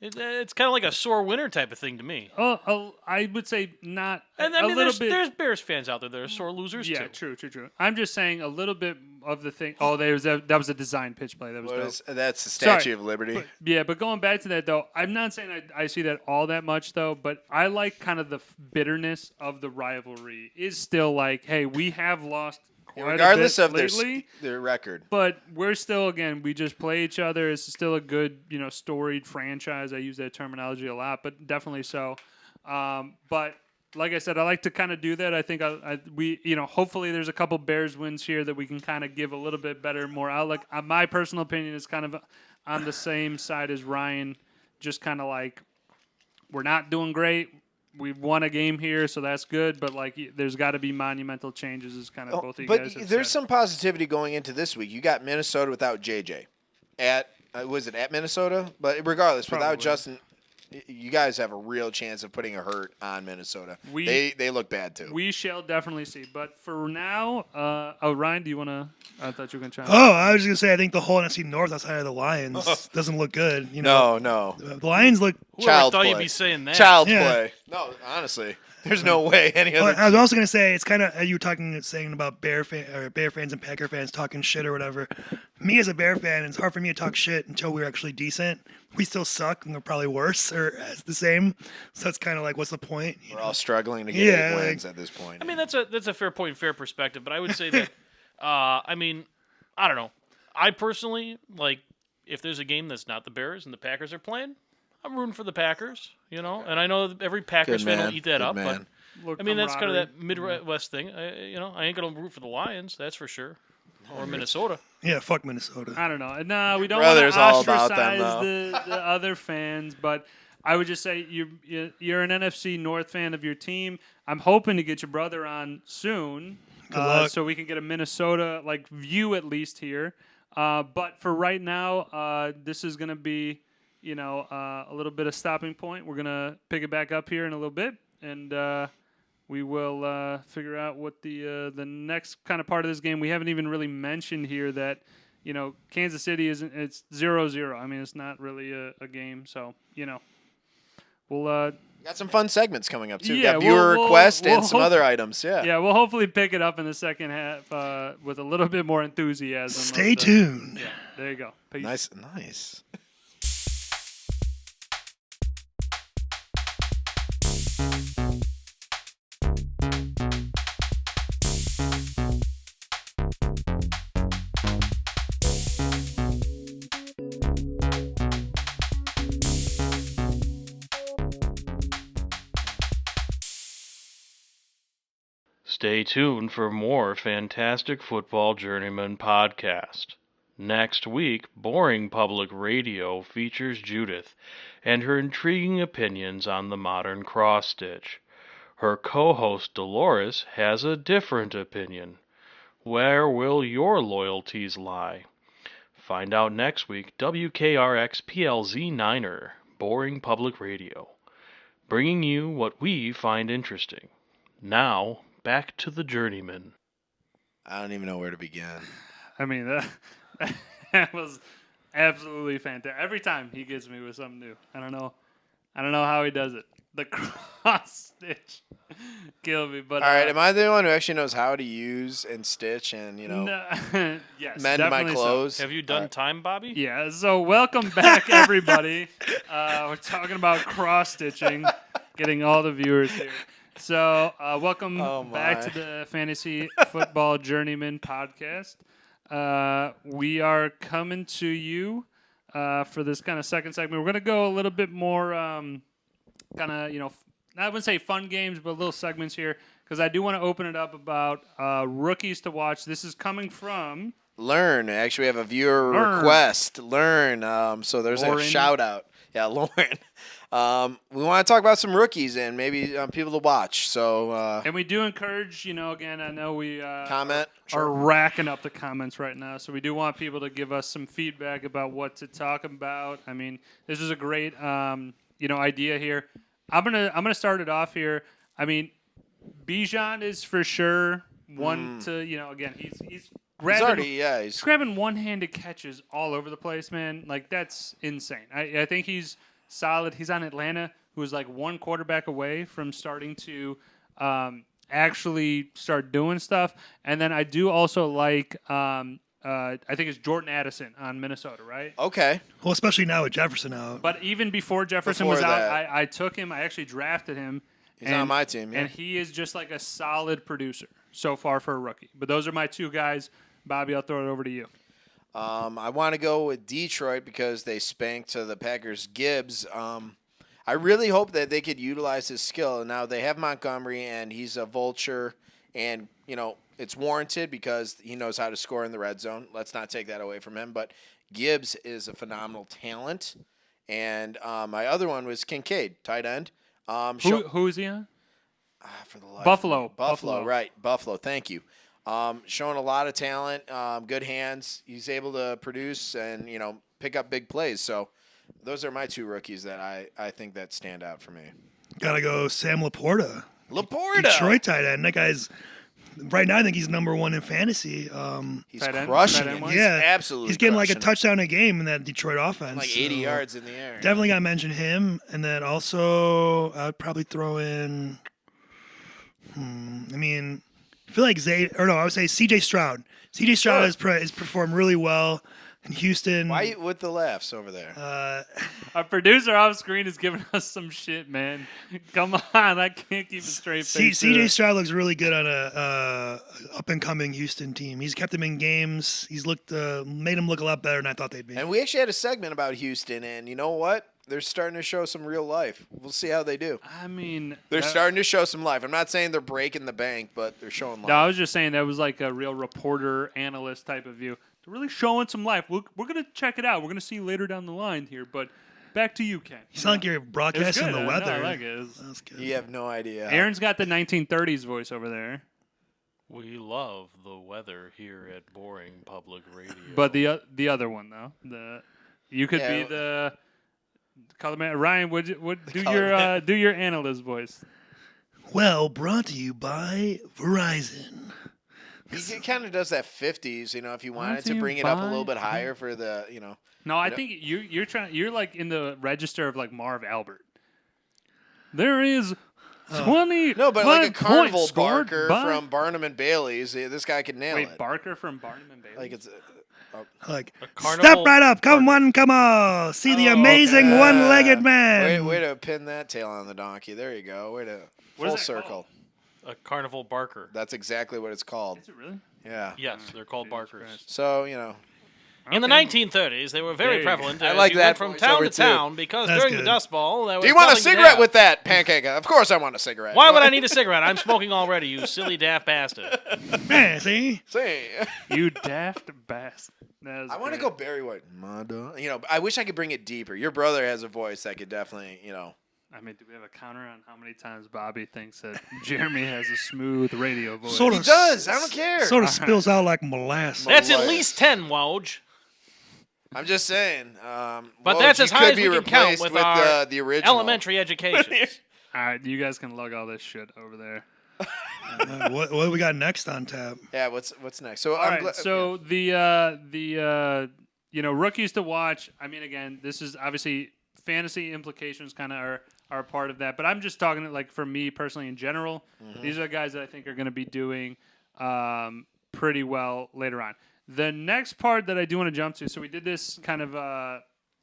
S5: It's kind of like a sore winner type of thing to me.
S2: Oh, I would say not.
S5: And
S2: a little bit.
S5: there's Bears fans out there that are sore losers,
S2: Yeah,
S5: too.
S2: true. I'm just saying a little bit of the thing. Oh, that was a design pitch play. That was dope.
S3: That's the Statue
S2: Sorry,
S3: of Liberty.
S2: But going back to that, though, I'm not saying I see that all that much, though, but I like kind of the bitterness of the rivalry is still like, hey, we have lost quite
S3: Regardless
S2: a
S3: of
S2: bit lately,
S3: their record.
S2: but we're still, again, we just play each other. It's still a good, storied franchise. I use that terminology a lot, but definitely so. But like I said, I like to kind of do that. I think we hopefully there's a couple Bears wins here that we can kind of give a little bit better, more outlook. My personal opinion is kind of on the same side as Ryan, just kind of like we're not doing great. We've won a game here, so that's good. But there's got to be monumental changes, as kind of both of you guys have
S3: there's
S2: said.
S3: some positivity going into this week. You got Minnesota without JJ. Was it at Minnesota? But regardless, without
S2: Probably.
S3: Justin, you guys have a real chance of putting a hurt on Minnesota. They look bad too.
S2: We shall definitely see. But for now, Ryan, do you want to? I thought you were going to chime in.
S4: Oh, I was just going to say, I think the whole NFC North outside of the Lions doesn't look good.
S3: No.
S4: The Lions look.
S5: Who
S3: Child's
S5: thought
S3: play.
S5: you'd be saying that?
S3: Child's
S4: Yeah.
S3: play. No, honestly, there's no way any
S4: Well,
S3: other.
S4: I was also going to say, it's kind of, you were saying about Bear fans and Packer fans talking shit or whatever. Me as a Bear fan, it's hard for me to talk shit until we're actually decent. We still suck, and we're probably worse or as the same. So it's kind of like, what's the point?
S3: We're all struggling to get
S4: Yeah,
S3: 8 wins at this point.
S5: I mean, that's a fair point, fair perspective. But I would say that, I don't know. I personally, if there's a game that's not the Bears and the Packers are playing, I'm rooting for the Packers, and I know that every Packers fan will eat that up, but
S2: Look,
S5: that's kind of
S2: camaraderie.
S5: that Midwest thing. I ain't gonna root for the Lions, that's for sure, or Minnesota.
S4: Yeah, fuck Minnesota.
S2: I don't know. No, we don't want
S3: Brothers
S2: to
S3: all about
S2: ostracize
S3: them,
S2: the other fans, but I would just say you're an NFC North fan of your team. I'm hoping to get your brother on soon,
S4: Good luck.
S2: so we can get a Minnesota view at least here. But for right now, this is going to be, a little bit of stopping point. We're going to pick it back up here in a little bit, and we will figure out what the next kind of part of this game. We haven't even really mentioned here that, Kansas City it's 0-0. I mean, it's not really a game, so, we'll
S3: Got some fun segments coming up too.
S2: Yeah,
S3: Got viewer requests
S2: we'll
S3: and some other items. Yeah.
S2: Yeah, we'll hopefully pick it up in the second half with a little bit more enthusiasm.
S4: Stay tuned.
S2: Yeah, there you go. Peace.
S3: Nice.
S5: Stay tuned for more Fantastic Football Journeyman podcast. Next week, Boring Public Radio features Judith and her intriguing opinions on the modern cross-stitch. Her co-host Dolores has a different opinion. Where will your loyalties lie? Find out next week. WKRX PLZ Niner, Boring Public Radio, bringing you what we find interesting. Now, back to the Journeymen.
S3: I don't even know where to begin.
S2: I mean, that was absolutely fantastic. Every time he gets me with something new. I don't know how he does it. The cross stitch killed me. But
S3: all right, am I the one who actually knows how to use and stitch and
S2: yes,
S3: mend my
S2: definitely
S3: clothes?
S5: Have you done time, Bobby?
S2: Yeah. So welcome back, everybody. We're talking about cross stitching, getting all the viewers here. So welcome back to the Fantasy Football Journeyman podcast. We are coming to you for this kind of second segment. We're going to go a little bit more kind of, I wouldn't say fun games, but little segments here because I do want to open it up about rookies to watch. This is coming from
S3: Learn. Actually, we have a viewer request. Learn. So there's
S2: Lauren.
S3: a shout out. Yeah, Lauren. We want to talk about some rookies and maybe people to watch. So
S2: and we do encourage, again, I know we
S3: comment.
S2: are racking up the comments right now, so we do want people to give us some feedback about what to talk about. I mean, this is a great idea here. I'm gonna start it off here. I mean, Bijan is for sure one to again he's grabbing
S3: He's
S2: grabbing one-handed catches all over the place, man. Like that's insane. I think he's solid. He's on Atlanta, who is like one quarterback away from starting to actually start doing stuff. And then I do also like I think it's Jordan Addison on Minnesota, right?
S3: Okay.
S4: Well, especially now with Jefferson out.
S2: But even before Jefferson
S3: Before
S2: was
S3: that.
S2: out, I took him. I actually drafted him.
S3: He's on my team. Yeah.
S2: And he is just like a solid producer so far for a rookie. But those are my two guys. Bobby, I'll throw it over to you.
S3: I want to go with Detroit because they spanked the Packers. Gibbs. I really hope that they could utilize his skill. Now they have Montgomery, and he's a vulture, and it's warranted because he knows how to score in the red zone. Let's not take that away from him. But Gibbs is a phenomenal talent. And my other one was Kincaid, tight end.
S2: Who is he on?
S3: For the life
S2: Buffalo.
S3: Buffalo, right. Buffalo, thank you. Showing a lot of talent, good hands. He's able to produce and, pick up big plays. So those are my two rookies that I think that stand out for me.
S4: Gotta go Sam Laporta.
S3: Laporta!
S4: Detroit tight end. That guy's, right now I think he's number one in fantasy.
S3: He's
S2: Tight end?
S3: crushing
S2: Tight
S3: it.
S2: end
S3: He's
S4: yeah.
S3: absolutely
S4: He's getting like a
S3: crushing it.
S4: touchdown a game in that Detroit offense.
S3: Like 80
S4: so
S3: yards in the air.
S4: Definitely got to mention him. And then also, I would probably throw in, I feel like I would say CJ Stroud. CJ Stroud has performed really well in Houston.
S3: Why you with the laughs over there?
S2: Our producer off screen is giving us some shit, man. Come on, I can't keep a straight face.
S4: CJ Stroud looks really good on a up and coming Houston team. He's kept them in games. He's made them look a lot better than I thought they'd be.
S3: And we actually had a segment about Houston, and you know what? They're starting to show some real life. We'll see how they do.
S2: I mean,
S3: They're starting to show some life. I'm not saying they're breaking the bank, but they're showing life.
S2: No, I was just saying that was like a real reporter, analyst type of view. They're really showing some life. We're going to check it out. We're going to see later down the line here. But back to you, Ken.
S4: You sound like you're
S2: It was
S4: broadcasting
S2: good.
S4: the
S2: I
S4: weather.
S2: like it.
S4: That's good.
S3: You have no idea.
S2: Aaron's got the 1930s voice over there.
S5: We love the weather here at Boring Public Radio.
S2: But the other one though, you could be the color man. Ryan, would do your analyst voice?
S4: Well, brought to you by Verizon.
S3: He kind of does that 50s, if you wanted to bring it up a little bit higher for the,
S2: No, I think you're like in the register of like Marv Albert. There is 20.
S3: No, but like a carnival
S2: scored
S3: barker
S2: by...
S3: from Barnum and Bailey's, this guy could nail it.
S2: Wait, Barker from Barnum and Bailey?
S3: Like it's
S4: Like,
S5: carnival
S4: step right up. Come on. See the amazing one-legged man.
S3: way to pin that tail on the donkey. There you go. Way to full circle.
S5: A carnival barker.
S3: That's exactly what it's called.
S2: Is it really?
S3: Yeah.
S5: Yes, they're called
S2: Jesus
S5: barkers.
S2: Christ.
S3: So,
S5: In the 1930s, they were very
S2: Hey.
S5: prevalent.
S3: I
S5: as
S3: like
S5: you
S3: that
S5: went from town
S3: voiceover
S5: to
S3: too.
S5: town because
S4: That's
S5: during the
S4: good.
S5: Dust Bowl, there was
S3: Do you want a
S5: telling
S3: cigarette
S5: death.
S3: with that, Pancake? Of course I want a cigarette.
S5: Why would I need a cigarette? I'm smoking already, you silly daft bastard.
S4: Yeah, see?
S3: See?
S2: You daft bastard.
S3: I want to go Barry White. I wish I could bring it deeper. Your brother has a voice that could definitely,
S2: I mean, do we have a counter on how many times Bobby thinks that Jeremy has a smooth radio voice?
S4: Sort
S3: He
S4: of
S3: does. I don't care.
S4: Sort of spills out like molasses.
S5: That's at
S3: Liar.
S5: least 10, Woj.
S3: I'm just saying.
S5: But that's as high as we can count with our
S3: the original.
S5: elementary education.
S2: All right, you guys can lug all this shit over there.
S4: What do we got next on tap?
S3: Yeah. What's next? So
S2: All right, so the rookies to watch. I mean, again, this is obviously fantasy implications kind of are a part of that, but I'm just talking like for me personally in general. These are the guys that I think are going to be doing pretty well later on. The next part that I do want to jump to. So we did this kind of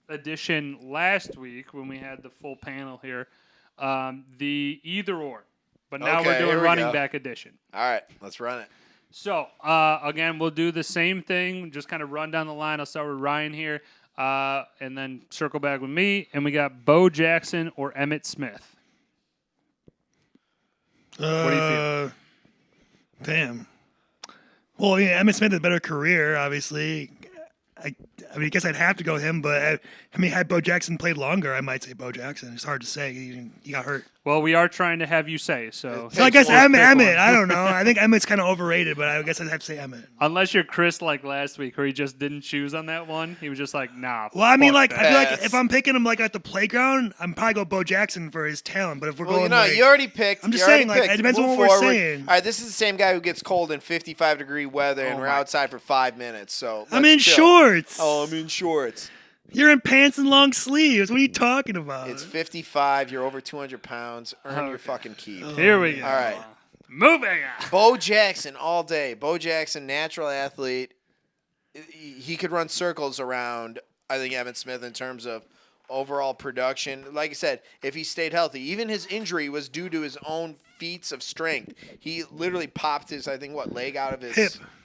S2: edition last week when we had the full panel here. The either or, but now
S3: Okay,
S2: we're
S3: here
S2: doing
S3: we
S2: running
S3: go.
S2: back edition.
S3: All right, let's run it.
S2: So, again, we'll do the same thing, just kind of run down the line. I'll start with Ryan here, and then circle back with me. And we got Bo Jackson or Emmitt Smith. What do you feel?
S4: Damn. Well, yeah, Emmitt Smith had a better career, obviously. I mean, I guess I'd have to go him, but had Bo Jackson played longer, I might say Bo Jackson. It's hard to say. He got hurt.
S2: Well, we are trying to have you say, so.
S4: So I guess
S2: Pick one.
S4: Emmitt. I don't know. I think Emmitt's kind of overrated, but I guess I'd have to say Emmitt.
S2: Unless you're Chris like last week, where he just didn't choose on that one. He was just like, nah.
S4: Well, I mean,
S2: fuck
S4: like,
S2: that.
S4: I feel like if I'm picking him like at the playground, I'm probably go Bo Jackson for his talent. But if we're going,
S3: you already picked.
S4: I'm just
S3: you already
S4: saying, like,
S3: picked.
S4: it depends on
S3: Move
S4: what we're
S3: forward.
S4: saying.
S3: All right, this is the same guy who gets cold in 55-degree weather, and
S2: Oh
S3: we're
S2: my-
S3: outside for 5 minutes. So
S4: I'm
S3: let's
S4: in
S3: chill.
S4: shorts.
S3: Oh, I'm in shorts.
S4: You're in pants and long sleeves. What are you talking about?
S3: It's 55. You're over 200 pounds. Earn your
S2: Okay.
S3: fucking keep.
S2: Here we go.
S3: All right.
S2: Moving on.
S3: Bo Jackson all day. Bo Jackson, natural athlete. He could run circles around, I think, Emmitt Smith in terms of overall production. Like I said, if he stayed healthy, even his injury was due to his own feats of strength. He literally popped his, I think, leg out of his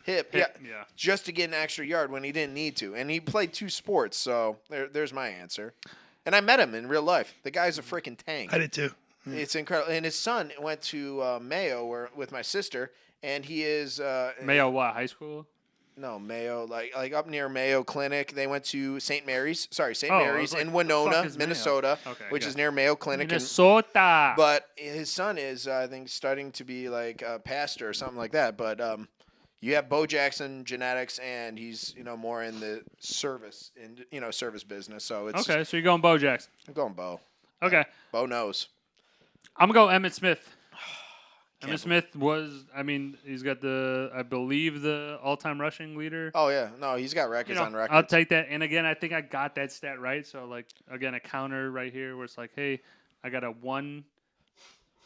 S3: hip. Yeah, just to get an extra yard when he didn't need to. And he played 2 sports, so there's my answer. And I met him in real life. The guy's a freaking tank.
S4: I did too.
S3: It's incredible. And his son went to Mayo with my sister, and he is
S2: Mayo what? High school?
S3: No, Mayo, like up near Mayo Clinic. They went to St. Mary's. Sorry, St.
S2: Oh, I
S3: Mary's
S2: was like,
S3: in
S2: what the fuck
S3: Winona,
S2: is Mayo?
S3: Minnesota,
S2: Okay,
S3: which
S2: got
S3: is
S2: it.
S3: near Mayo Clinic.
S2: Minnesota.
S3: But his son is, I think, studying to be like a pastor or something like that. But you have Bo Jackson genetics, and he's more in the service business. So it's
S2: Okay, so you're going Bo Jackson.
S3: I'm going Bo.
S2: Okay.
S3: Bo knows.
S2: I'm going to go Emmitt Smith. Emmitt Smith he's got I believe the all-time rushing leader.
S3: Oh yeah, no, he's got records on records.
S2: I'll take that. And again, I think I got that stat right. So a counter right here where it's like, hey, I got a one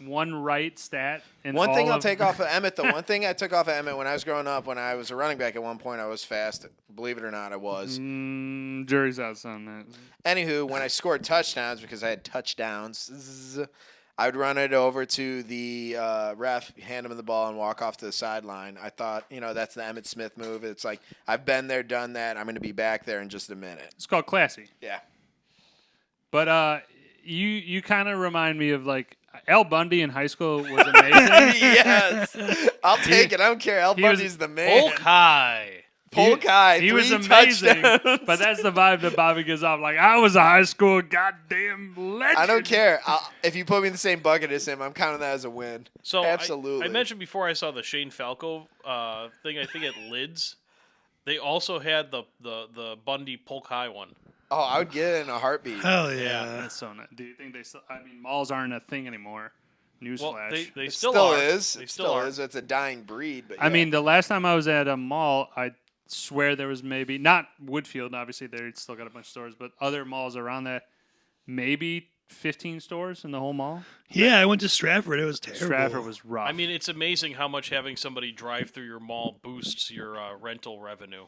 S2: right stat.
S3: One thing I'll take off of Emmitt, the one thing I took off of Emmitt when I was growing up, when I was a running back at one point, I was fast. Believe it or not, I was.
S2: Jury's out on that.
S3: Anywho, when I scored touchdowns, because I had touchdowns, I would run it over to the ref, hand him the ball, and walk off to the sideline. I thought, that's the Emmitt Smith move. It's like, I've been there, done that. I'm going to be back there in just a minute.
S2: It's called classy.
S3: Yeah.
S2: But you kind of remind me of like Al Bundy in high school was amazing.
S3: Yes. I'll take it. I don't care. Al
S2: he was
S3: Bundy's the man.
S5: Hulk high.
S3: Polk High,
S2: He
S3: 3
S2: was amazing,
S3: touchdowns.
S2: but that's the vibe that Bobby gives off. Like, I was a high school goddamn legend.
S3: I don't care. If you put me in the same bucket as him, I'm counting that as a win.
S5: So
S3: Absolutely.
S5: I mentioned before I saw the Shane Falco thing. I think at Lids, they also had the Bundy Polk High one.
S3: Oh, I would get it in a heartbeat.
S4: Hell yeah.
S5: Yeah.
S2: That's so nice. Do you think they still? I mean, malls aren't a thing anymore. Newsflash.
S5: Well, they
S3: It
S5: still,
S3: still
S5: are.
S3: is.
S5: They
S3: It
S5: still
S3: still
S5: are.
S3: is. It's a dying breed. But
S2: I mean, the last time I was at a mall, I swear there was maybe not Woodfield. Obviously, they still got a bunch of stores, but other malls around that, maybe 15 stores in the whole mall.
S4: Yeah, I went to Stratford. It was terrible.
S2: Stratford was rough.
S5: I mean, it's amazing how much having somebody drive through your mall boosts your rental revenue.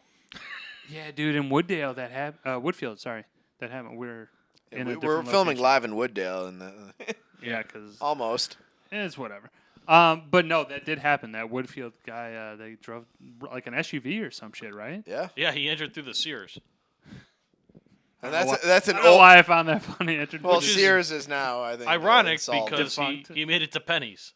S2: yeah, dude, in Wooddale that happened. Woodfield, sorry, that happened. We're in a
S3: we're
S2: different
S3: filming
S2: location.
S3: live in Wooddale, and
S2: Yeah, because
S3: almost.
S2: it's whatever. But no, that did happen. That Woodfield guy, they drove like an SUV or some shit, right?
S3: Yeah,
S5: Yeah, he entered through the Sears.
S3: and
S2: I
S3: that's an
S2: don't know
S3: old.
S2: why I found that funny.
S3: Well,
S5: Which is
S3: Sears is now, I think,
S5: Ironic
S3: insolvent.
S5: because
S2: Defunct.
S5: he made it to pennies.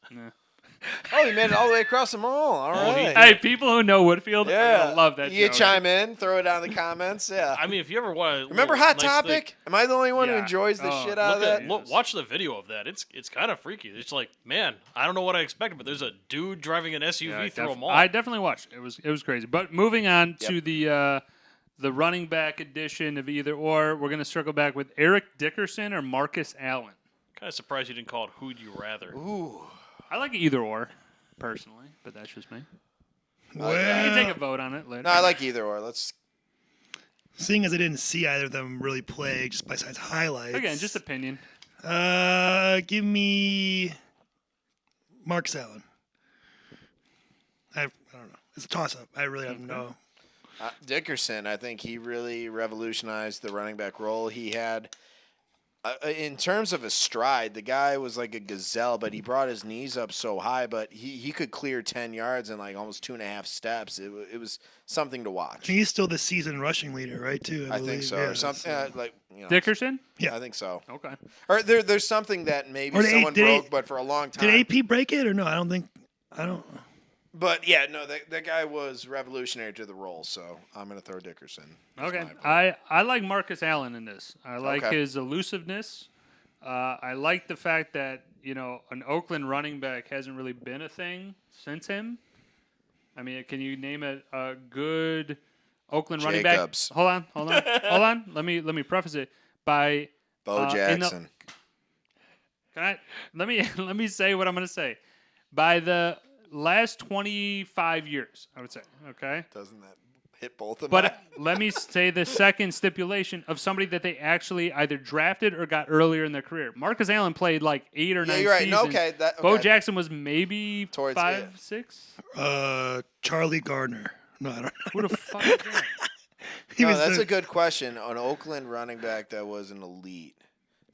S3: Oh, he made it all the way across the mall. All
S5: Oh, he
S3: right.
S2: Hey, people who know Woodfield,
S3: Yeah,
S2: I love that.
S3: You
S2: joke.
S3: chime in, throw it down in the comments. Yeah.
S5: I mean, if you ever want to
S3: Remember Hot Topic? Am I the only one who
S2: Yeah.
S3: enjoys the
S2: Oh,
S3: shit out of that?
S5: watch the video of that. It's kind of freaky. It's like, man, I don't know what I expected, but there's a dude driving an SUV
S2: Yeah,
S5: through a mall.
S2: I definitely watched it. It was crazy. But moving on to the running back edition of either or, we're going to circle back with Eric Dickerson or Marcus Allen.
S5: Kind of surprised you didn't call it Who'd You Rather.
S3: Ooh.
S2: I like either or, personally, but that's just me.
S4: Well,
S2: You can take a vote on it later.
S3: No, I like either or. Let's.
S4: seeing as I didn't see either of them really play, just besides highlights.
S2: Again, just opinion.
S4: Give me Marcus Allen. I don't know. It's a toss-up. I really have no.
S3: Dickerson, I think he really revolutionized the running back role. He had, in terms of his stride, the guy was like a gazelle, but he brought his knees up so high, but he could clear 10 yards in like almost 2.5 steps. It was something to watch.
S4: He's still the season rushing leader, right? Too.
S3: I think
S4: believe.
S3: so.
S4: Yeah,
S3: Or something like,
S2: Dickerson?
S4: Yeah.
S3: I think so.
S2: Okay.
S3: Or there's something that maybe
S4: Or did
S3: someone
S4: did
S3: broke,
S4: A-
S3: but for a long time.
S4: Did AP break it or no? I don't think. I don't.
S3: But yeah, no, that guy was revolutionary to the role, so I'm going to throw Dickerson. as
S2: Okay.
S3: my vote.
S2: I like Marcus Allen in this. I like
S3: Okay.
S2: his elusiveness. I like the fact that, an Oakland running back hasn't really been a thing since him. I mean, can you name a good Oakland running back?
S3: Jacobs.
S2: Hold on. Let me preface it by
S3: Bo
S2: in the-
S3: Jackson.
S2: let me say what I'm going to say. By the last 25 years, I would say, okay?
S3: Doesn't that hit both of them?
S2: But let me say the second stipulation of somebody that they actually either drafted or got earlier in their career. Marcus Allen played like 8 or 9
S3: you're right.
S2: seasons.
S3: No, okay.
S2: Bo
S3: Okay.
S2: Jackson was maybe
S3: Towards
S2: 5,
S3: it.
S2: 6.
S4: Charlie Gardner. No, I don't know.
S2: Who the fuck is that?
S4: He
S3: No,
S4: was
S3: that's
S4: the-
S3: a good question. An Oakland running back that was an elite.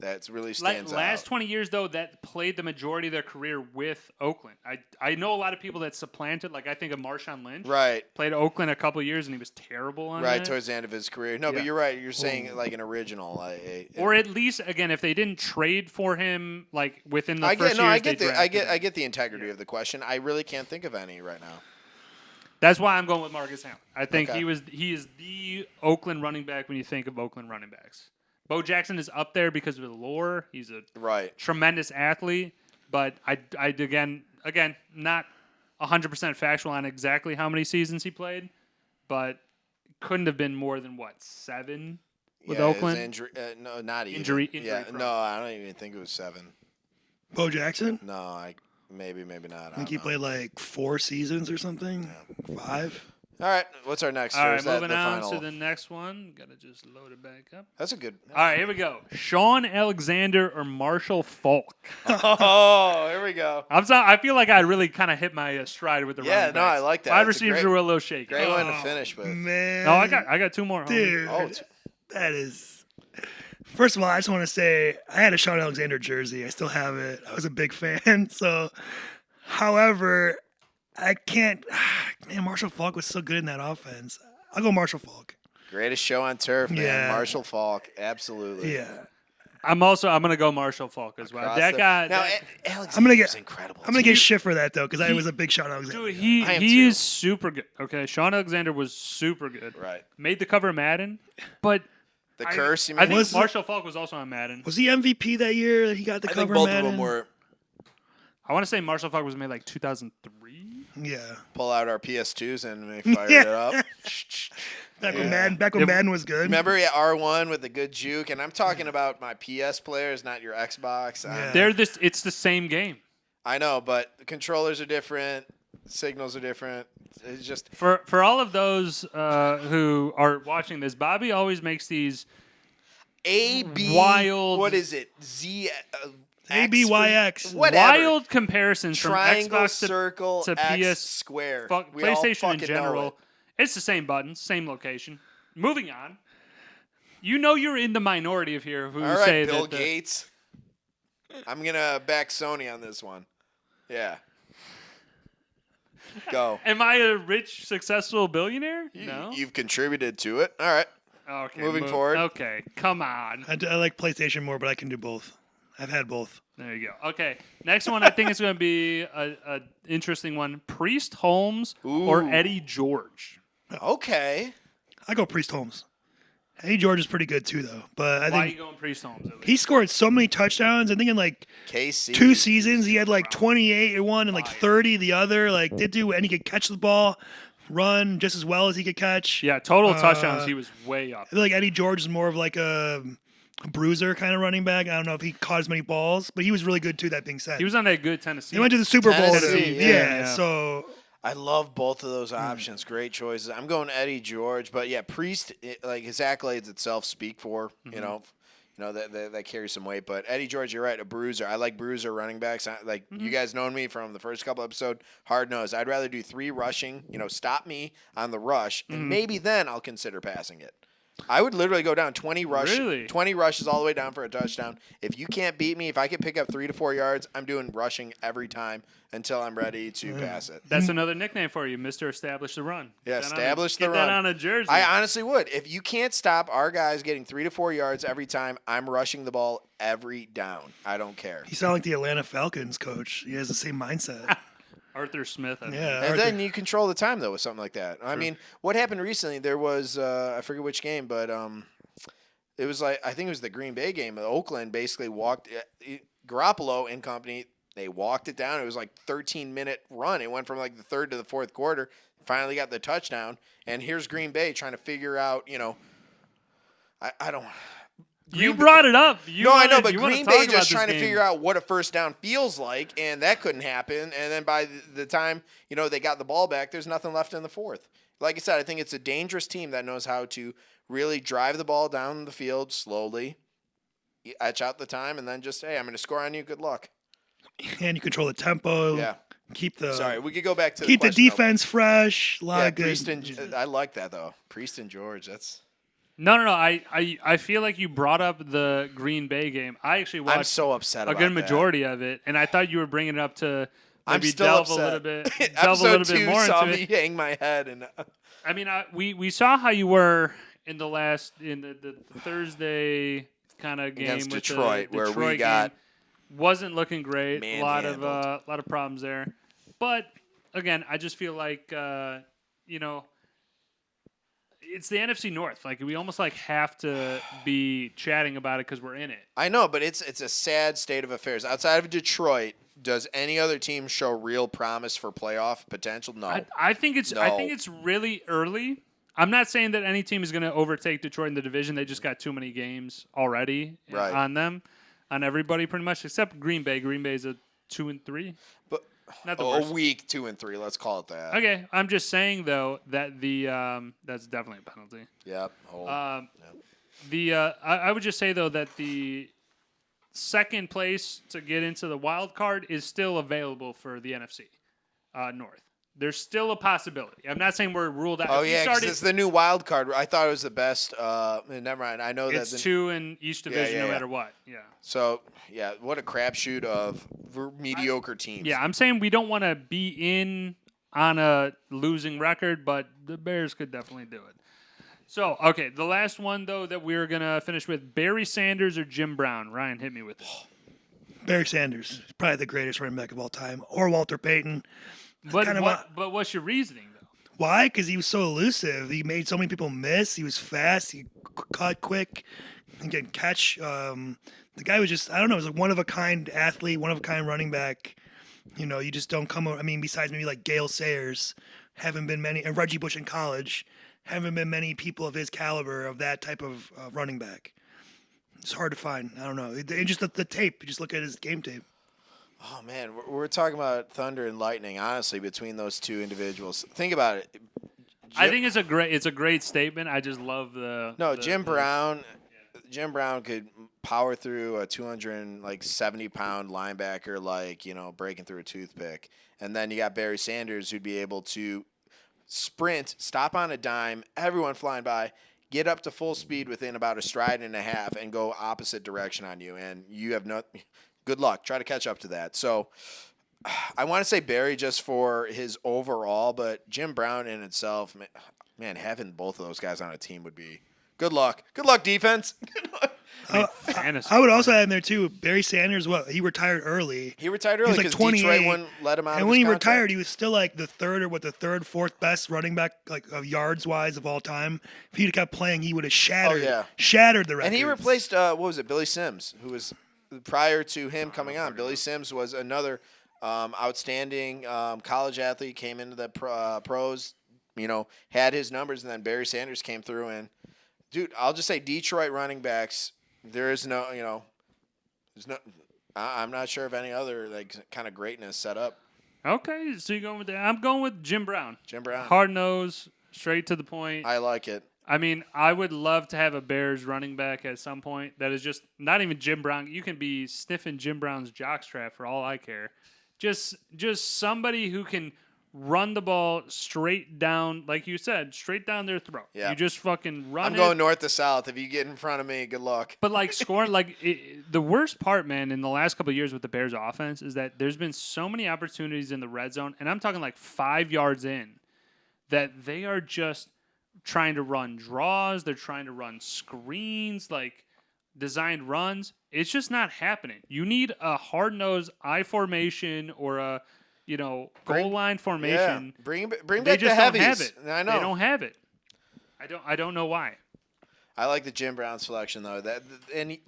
S3: That really stands
S2: Last
S3: out.
S2: 20 years, though, that played the majority of their career with Oakland. I know a lot of people that supplanted. Like, I think of Marshawn Lynch.
S3: Right.
S2: Played Oakland a couple years, and he was terrible on
S3: Right,
S2: that.
S3: towards the end of his career. No,
S2: Yeah.
S3: but you're right. You're saying like an original.
S2: Or at least, again, if they didn't trade for him, like, within the
S3: I
S2: first
S3: get no,
S2: years
S3: I get
S2: they
S3: the I
S2: drafted
S3: get
S2: him.
S3: I get the integrity of the question. I really can't think of any right now.
S2: That's why I'm going with Marcus Allen. I think
S3: Okay.
S2: he is the Oakland running back when you think of Oakland running backs. Bo Jackson is up there because of the lore. He's a
S3: Right.
S2: tremendous athlete, but I again not 100% factual on exactly how many seasons he played, but couldn't have been more than 7 with
S3: Yeah, his
S2: Oakland.
S3: injury, no, not even.
S2: Injury
S3: Yeah,
S2: prone.
S3: no, I don't even think it was 7.
S4: Bo Jackson.
S3: No, maybe not.
S4: I think he played like 4 seasons or something. 5.
S3: All right, what's our next?
S2: All
S3: Or
S2: right,
S3: is that
S2: moving
S3: the
S2: on
S3: final?
S2: to the next one. Gotta just load it back up.
S3: That's a good.
S2: All right, here we go. Sean Alexander or Marshall Falk?
S3: Oh, here we go.
S2: I feel like I really kind of hit my stride with the
S3: Yeah,
S2: running
S3: no,
S2: backs.
S3: I like that.
S2: Wide
S3: That's a
S2: receivers
S3: great-
S2: were a little shaky.
S3: Great one to finish with.
S4: Man.
S2: No, I got 2 more. homie.
S4: Dude.
S3: Oh,
S4: That is. First of all, I just want to say I had a Sean Alexander jersey. I still have it. I was a big fan. So, however, I can't. Man, Marshall Falk was so good in that offense. I'll go Marshall Falk.
S3: greatest show on turf, man.
S4: Yeah.
S3: Marshall Falk, absolutely.
S4: Yeah.
S2: I'm gonna go Marshall Falk as well.
S3: Across
S2: That
S3: the-
S2: guy.
S3: Now,
S2: that-
S3: Alexander's incredible.
S4: I'm gonna get shit for that though, because I was a big Sean Alexander.
S2: Dude,
S4: guy.
S3: I am
S2: he
S3: too.
S2: is super good. Okay, Sean Alexander was super good.
S3: Right.
S2: Made the cover of Madden, but
S3: The curse, you mean?
S2: I think
S4: Was-
S2: Marshall Falk was also on Madden.
S4: Was he MVP that year that he got the
S3: I
S4: cover?
S3: think both
S4: Madden?
S3: of them were.
S2: I want to say Marshall Falk was made like 2003.
S4: Yeah.
S3: Pull out our PS2s and we fired
S4: Yeah.
S3: it up.
S4: Back
S3: Yeah.
S4: when Madden was good.
S3: Remember R1 with the good juke? And I'm talking about my PS players, not your Xbox.
S4: Yeah.
S2: It's the same game.
S3: I know, but the controllers are different. Signals are different. It's just
S2: For all of those who are watching this, Bobby always makes these
S3: AB.
S2: Wild-
S3: What is it? Z.
S4: ABYX.
S3: Whatever.
S2: wild comparisons
S3: Triangle,
S2: from Xbox
S3: circle,
S2: to
S3: X,
S2: PS
S3: square.
S2: to
S3: We all
S2: PlayStation in
S3: fucking know
S2: general.
S3: it.
S2: It's the same button, same location. Moving on. You know you're in the minority of here who
S3: All right,
S2: say
S3: Bill
S2: that.
S3: Gates. I'm gonna back Sony on this one. Yeah. Go.
S2: Am I a rich, successful billionaire? No.
S3: You've contributed to it. All right.
S2: Okay.
S3: moving forward.
S2: Okay, come on.
S4: I like PlayStation more, but I can do both. I've had both.
S2: There you go. Okay, next one I think is going to be a interesting one. Priest Holmes or
S3: Ooh.
S2: Eddie George.
S3: Okay.
S4: I go Priest Holmes. Eddie George is pretty good too, though. But I
S2: Why are you
S4: think
S2: going Priest Holmes? At least?
S4: he scored so many touchdowns. I think in like
S3: KC.
S4: 2 seasons he had like 28 in one and like 30 the other. Like did do, and he could catch the ball, run just as well as he could catch.
S2: Yeah, total touchdowns. He was way up.
S4: I feel like Eddie George is more of like a bruiser kind of running back. I don't know if he caught as many balls, but he was really good too. That being said,
S2: He was on that good Tennessee.
S4: He went to the Super Bowl.
S3: Tennessee,
S4: yeah,
S3: yeah.
S4: So
S3: I love both of those options. Great choices. I'm going Eddie George, but yeah, Priest, like his accolades itself speak for you know that carries some weight. But Eddie George, you're right, a bruiser. I like bruiser running backs. You guys known me from the first couple episodes. Hard nosed. I'd rather do 3 rushing. Stop me on the rush, and maybe then I'll consider passing it. I would literally go down 20
S2: Really?
S3: 20 rushes all the way down for a touchdown. If you can't beat me, if I can pick up 3 to 4 yards, I'm doing rushing every time until I'm ready to pass it.
S2: That's another nickname for you, Mr. Establish the Run.
S3: Yeah,
S2: Get that on a-
S3: establish the
S2: get that
S3: run.
S2: on a jersey.
S3: I honestly would. If you can't stop our guys getting 3 to 4 yards every time, I'm rushing the ball every down. I don't care.
S4: he sounded like the Atlanta Falcons coach. He has the same mindset.
S2: Arthur Smith. I think.
S4: Yeah.
S3: And
S4: Arthur.
S3: then you control the time, though, with something like that. I mean, what happened recently, there was, I forget which game, but it was like, I think it was the Green Bay game. Oakland basically walked, Garoppolo and company, they walked it down. It was like 13-minute run. It went from like the third to the fourth quarter. Finally got the touchdown. And here's Green Bay trying to figure out, I don't.
S2: You brought it up.
S3: I know, but
S2: you wanna
S3: Green
S2: talk
S3: Bay
S2: about
S3: just
S2: this
S3: trying to
S2: game.
S3: figure out what a first down feels like, and that couldn't happen. And then by the time, they got the ball back, there's nothing left in the fourth. Like I said, I think it's a dangerous team that knows how to really drive the ball down the field slowly, etch out the time, and then just, hey, I'm going to score on you. Good luck.
S4: And you control the tempo.
S3: Yeah.
S4: Keep the
S3: Sorry, we could go back to
S4: keep the
S3: question, though.
S4: defense fresh. A lot
S3: Yeah,
S4: of good.
S3: Priest and I like that, though. Priest and George, that's...
S2: No. I feel like you brought up the Green Bay game. I actually
S3: I'm
S2: watched
S3: so upset
S2: a
S3: about
S2: good
S3: that.
S2: majority of it, and I thought you were bringing it up to
S3: I'm
S2: maybe
S3: still
S2: delve
S3: upset.
S2: a little bit, delve a
S3: Episode
S2: little
S3: 2
S2: bit more
S3: saw
S2: into
S3: me
S2: it.
S3: hang my head and...
S2: I mean, we saw how you were in the Thursday kind of game
S3: Against
S2: with
S3: Detroit,
S2: the
S3: where we
S2: Detroit
S3: got
S2: game. Wasn't looking great. A
S3: manhandled.
S2: lot of problems there. But again, I just feel like it's the NFC North. Like we almost have to be chatting about it because we're in it.
S3: I know, but it's a sad state of affairs. Outside of Detroit, does any other team show real promise for playoff potential? No.
S2: I think it's
S3: No.
S2: I think it's really early. I'm not saying that any team is going to overtake Detroit in the division. They just got too many games already
S3: Right.
S2: on them, on everybody pretty much except Green Bay. Green Bay's a 2-3.
S3: But
S2: Not the
S3: a
S2: worst.
S3: week 2 and 3. Let's call it that.
S2: Okay, I'm just saying though that the that's definitely a penalty.
S3: Yep. Hold.
S2: I would just say though that the second place to get into the wild card is still available for the NFC North. There's still a possibility. I'm not saying we're ruled out.
S3: Oh
S2: If we
S3: yeah, 'cause
S2: started-
S3: it's the new wild card. I thought it was the best. Never mind. I know
S2: it's
S3: that.
S2: 2 in each division,
S3: yeah,
S2: no
S3: yeah.
S2: matter what. Yeah.
S3: So yeah, what a crapshoot of mediocre teams.
S2: Yeah, I'm saying we don't want to be in on a losing record, but the Bears could definitely do it. So, okay, the last one, though, that we're going to finish with, Barry Sanders or Jim Brown? Ryan, hit me with it.
S4: Barry Sanders, probably the greatest running back of all time, or Walter Payton.
S2: But what's your reasoning, though?
S4: Why? Because he was so elusive. He made so many people miss. He was fast. He cut quick. He could catch. The guy was just, I don't know, he was a one-of-a-kind athlete, one-of-a-kind running back. You know, you just don't come, I mean, besides maybe like Gale Sayers, haven't been many, and Reggie Bush in college, haven't been many people of his caliber of that type of running back. It's hard to find. I don't know. Just the tape. You just look at his game tape.
S3: Oh man, we're talking about thunder and lightning. Honestly, between those two individuals, think about it.
S2: I think it's a great statement. I just love
S3: Jim Brown. Jim Brown could power through a 270-pound linebacker like, breaking through a toothpick. And then you got Barry Sanders who'd be able to sprint, stop on a dime, everyone flying by, get up to full speed within about a stride and a half, and go opposite direction on you. And you have good luck. Try to catch up to that. So I want to say Barry just for his overall, but Jim Brown in itself, man, having both of those guys on a team would be good luck. Good luck, defense.
S4: I would also add in there, too, Barry Sanders, he retired early.
S3: He retired early because Detroit wouldn't let him out.
S4: And when he retired, he was still like the fourth best running back, like of yards-wise of all time. If he'd kept playing, he would have shattered the records.
S3: And he replaced, Billy Sims, who was prior to him coming on. Billy Sims was another outstanding college athlete, came into the pros, had his numbers, and then Barry Sanders came through. And, dude, I'll just say Detroit running backs, there is no, I'm not sure of any other kind of greatness set up.
S2: Okay, so you're going with that. I'm going with Jim Brown.
S3: Jim Brown.
S2: Hard nose, straight to the point.
S3: I like it.
S2: I mean, I would love to have a Bears running back at some point that is just not even Jim Brown. You can be sniffing Jim Brown's jockstrap for all I care. Just somebody who can run the ball straight down, like you said, straight down their throat.
S3: Yeah.
S2: You just fucking run
S3: I'm going north to south. If you get in front of me, good luck.
S2: But scoring, the worst part, man, in the last couple of years with the Bears offense is that there's been so many opportunities in the red zone, and I'm talking 5 yards in, that they are just trying to run draws. They're trying to run screens, designed runs. It's just not happening. You need a hard-nosed I formation or a goal line formation.
S3: Yeah. Bring
S2: They
S3: back the
S2: just don't
S3: heavies.
S2: have it.
S3: I know.
S2: They don't have it. I don't know why.
S3: I like the Jim Brown selection though.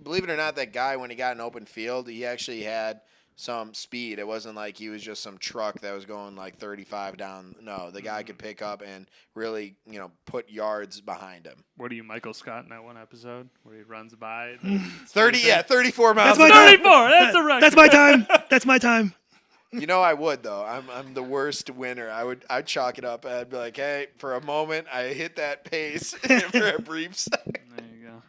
S3: Believe it or not, that guy when he got an open field, he actually had some speed. It wasn't like he was just some truck that was going 35 down. No, the guy could pick up and really, put yards behind him.
S2: What are you, Michael Scott, in that one episode where he runs by?
S3: 34 miles.
S4: That's my
S2: 34. That's a record.
S4: That's my time. That's my time.
S3: I would though. I'm the worst winner. I'd chalk it up. I'd be like, hey, for a moment, I hit that pace for a brief second.
S2: There you go.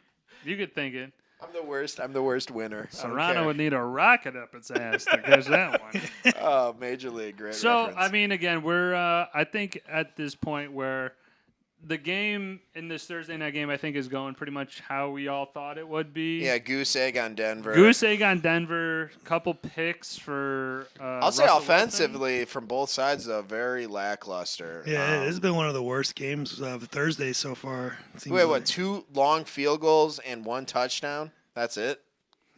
S2: You could think it.
S3: I'm the worst winner.
S2: Serrano would need a rocket up its ass to catch that one.
S3: Oh, Major League, great
S2: So,
S3: reference.
S2: I mean, again, we're I think at this point where the game in this Thursday night game, I think, is going pretty much how we all thought it would be.
S3: Yeah, goose egg on Denver.
S2: Goose egg on Denver. Couple picks for
S3: I'll say
S2: Russell
S3: offensively
S2: Wilson.
S3: from both sides, though, very lackluster.
S4: Yeah, this has been one of the worst games of Thursday so far.
S3: We had, what, 2 long field goals and 1 touchdown? That's it?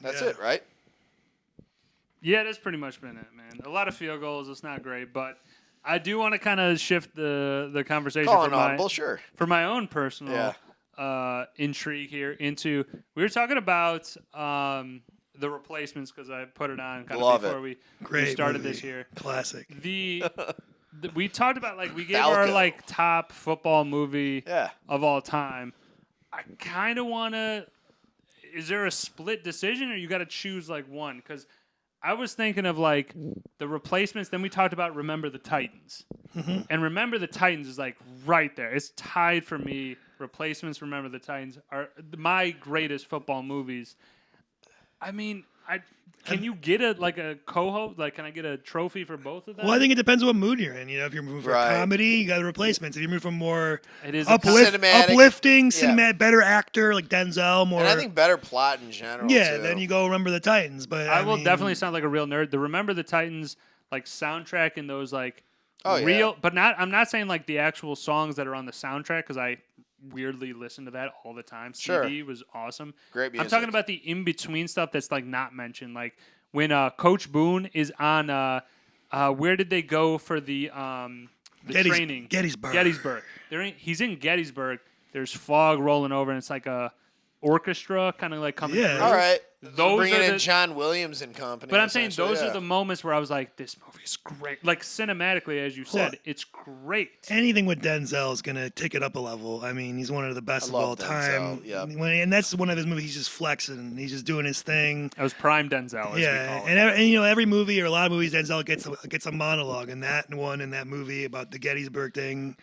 S3: That's it, right?
S2: Yeah, that's pretty much been it, man. A lot of field goals. It's not great, but I do want to kind of shift the conversation for my own personal intrigue here into – we were talking about the replacements because I put it on kind of before we started this here.
S4: Classic.
S2: We talked about, we gave our, top football movie of all time. I kind of want to – is there a split decision or you got to choose, one? Because – I was thinking of the replacements. Then we talked about Remember the Titans. Mm-hmm. And Remember the Titans is right there. It's tied for me. Replacements, Remember the Titans are my greatest football movies. I mean, can you get a co-host? Can I get a trophy for both of them?
S4: Well, I think it depends on what mood you're in. If you're moving from comedy, you got the replacements. If you move from more uplifting, cinematic, better actor like Denzel, more.
S3: And I think better plot in general.
S4: Yeah,
S3: too.
S4: Then you go Remember the Titans. But
S2: I will definitely sound like a real nerd. The Remember the Titans soundtrack and those real, but not. I'm not saying the actual songs that are on the soundtrack because I weirdly listen to that all the time.
S3: Sure.
S2: CD was awesome.
S3: Great music.
S2: I'm talking about the in between stuff that's like not mentioned, like when Coach Boone is on. Where did they go for the training?
S4: Gettysburg.
S2: He's in Gettysburg. There's fog rolling over, and it's like a orchestra kind of like coming.
S4: Yeah.
S2: through.
S3: All right.
S2: Those
S3: Bringing
S2: are
S3: in
S2: the-
S3: John Williams and company.
S2: But I'm saying
S3: essentially,
S2: those
S3: yeah.
S2: are the moments where I was like, this movie is great. Like cinematically, as you said,
S4: Well,
S2: it's great.
S4: Anything with Denzel is going to take it up a level. I mean, he's one of the best
S3: I
S4: of
S3: love
S4: all
S3: Denzel,
S4: time.
S3: yep.
S4: And that's one of his movies. He's just flexing. He's just doing his thing.
S2: That was prime Denzel, as we
S4: Yeah,
S2: call it.
S4: and you know, every movie or a lot of movies, Denzel gets a monologue, and that one in that movie about the Gettysburg thing,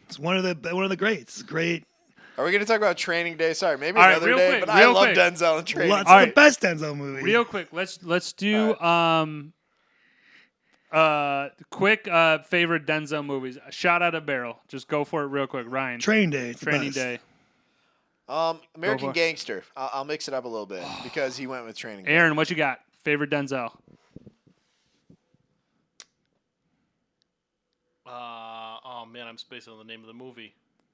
S4: it's one of the greats. Great.
S3: Are we going to talk about Training Day? Sorry, maybe
S2: All right,
S3: another
S2: real
S3: day.
S2: quick,
S3: but I
S2: real
S3: love
S2: quick.
S3: Denzel and Training.
S4: Well, it's
S2: All
S4: the
S2: right.
S4: best Denzel movie.
S2: Real quick, let's do quick favorite Denzel movies. A shot out of barrel. Just go for it real quick, Ryan.
S4: Training Day. It's the
S2: Training
S4: best.
S2: Day.
S3: American
S2: for it.
S3: Gangster. I'll mix it up a little bit because he went with Training Day.
S2: Aaron, what you got? Favorite Denzel?
S5: Oh man, I'm spacing on the name of the movie.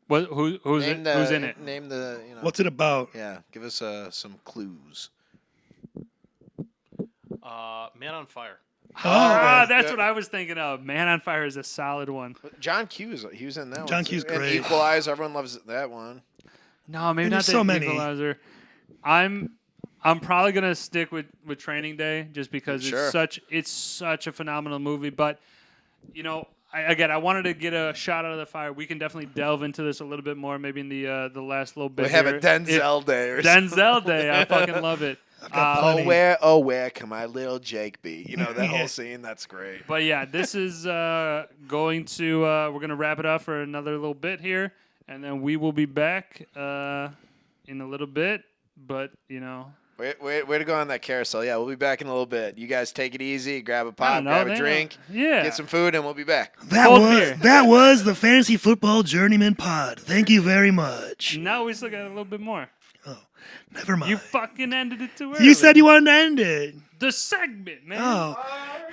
S2: Who's
S3: Name
S2: who's in it?
S3: Name the. You know,
S4: What's it about?
S3: Yeah, give us some clues.
S5: Man on Fire.
S2: That's
S3: good.
S2: what I was thinking of. Man on Fire is a solid one.
S3: John Q. He was in that one.
S4: John
S3: too.
S4: Q's
S3: And
S4: great.
S3: Equalizer. Everyone loves that one.
S2: No, maybe
S4: And
S2: not
S4: there's
S2: the
S4: so many.
S2: Equalizer. I'm probably gonna stick with Training Day just because
S3: Sure.
S2: it's such a phenomenal movie. But you know, I wanted to get a shot out of the fire. We can definitely delve into this a little bit more, maybe in the last little bit.
S3: We have a
S2: here.
S3: Denzel day or something.
S2: Denzel Day. I fucking love it.
S4: plenty.
S3: Where can my little Jake be? You know that
S4: Yeah.
S3: whole scene. That's great.
S2: But yeah, this is going to we're gonna wrap it up for another little bit here, and then we will be back in a little bit. But you know,
S3: Way to go on that carousel. Yeah, we'll be back in a little bit. You guys take it easy. Grab a
S2: I
S3: pop,
S2: don't know,
S3: grab a
S2: they
S3: drink,
S2: don't- yeah,
S3: get some food, and we'll be back.
S2: Cold beer.
S4: That was the Fantasy Football Journeyman Pod. Thank you very much.
S2: Now we still got a little bit more.
S4: Never mind.
S2: You fucking ended it too early.
S4: You said you wanted to end it.
S2: the segment, man.
S4: Oh.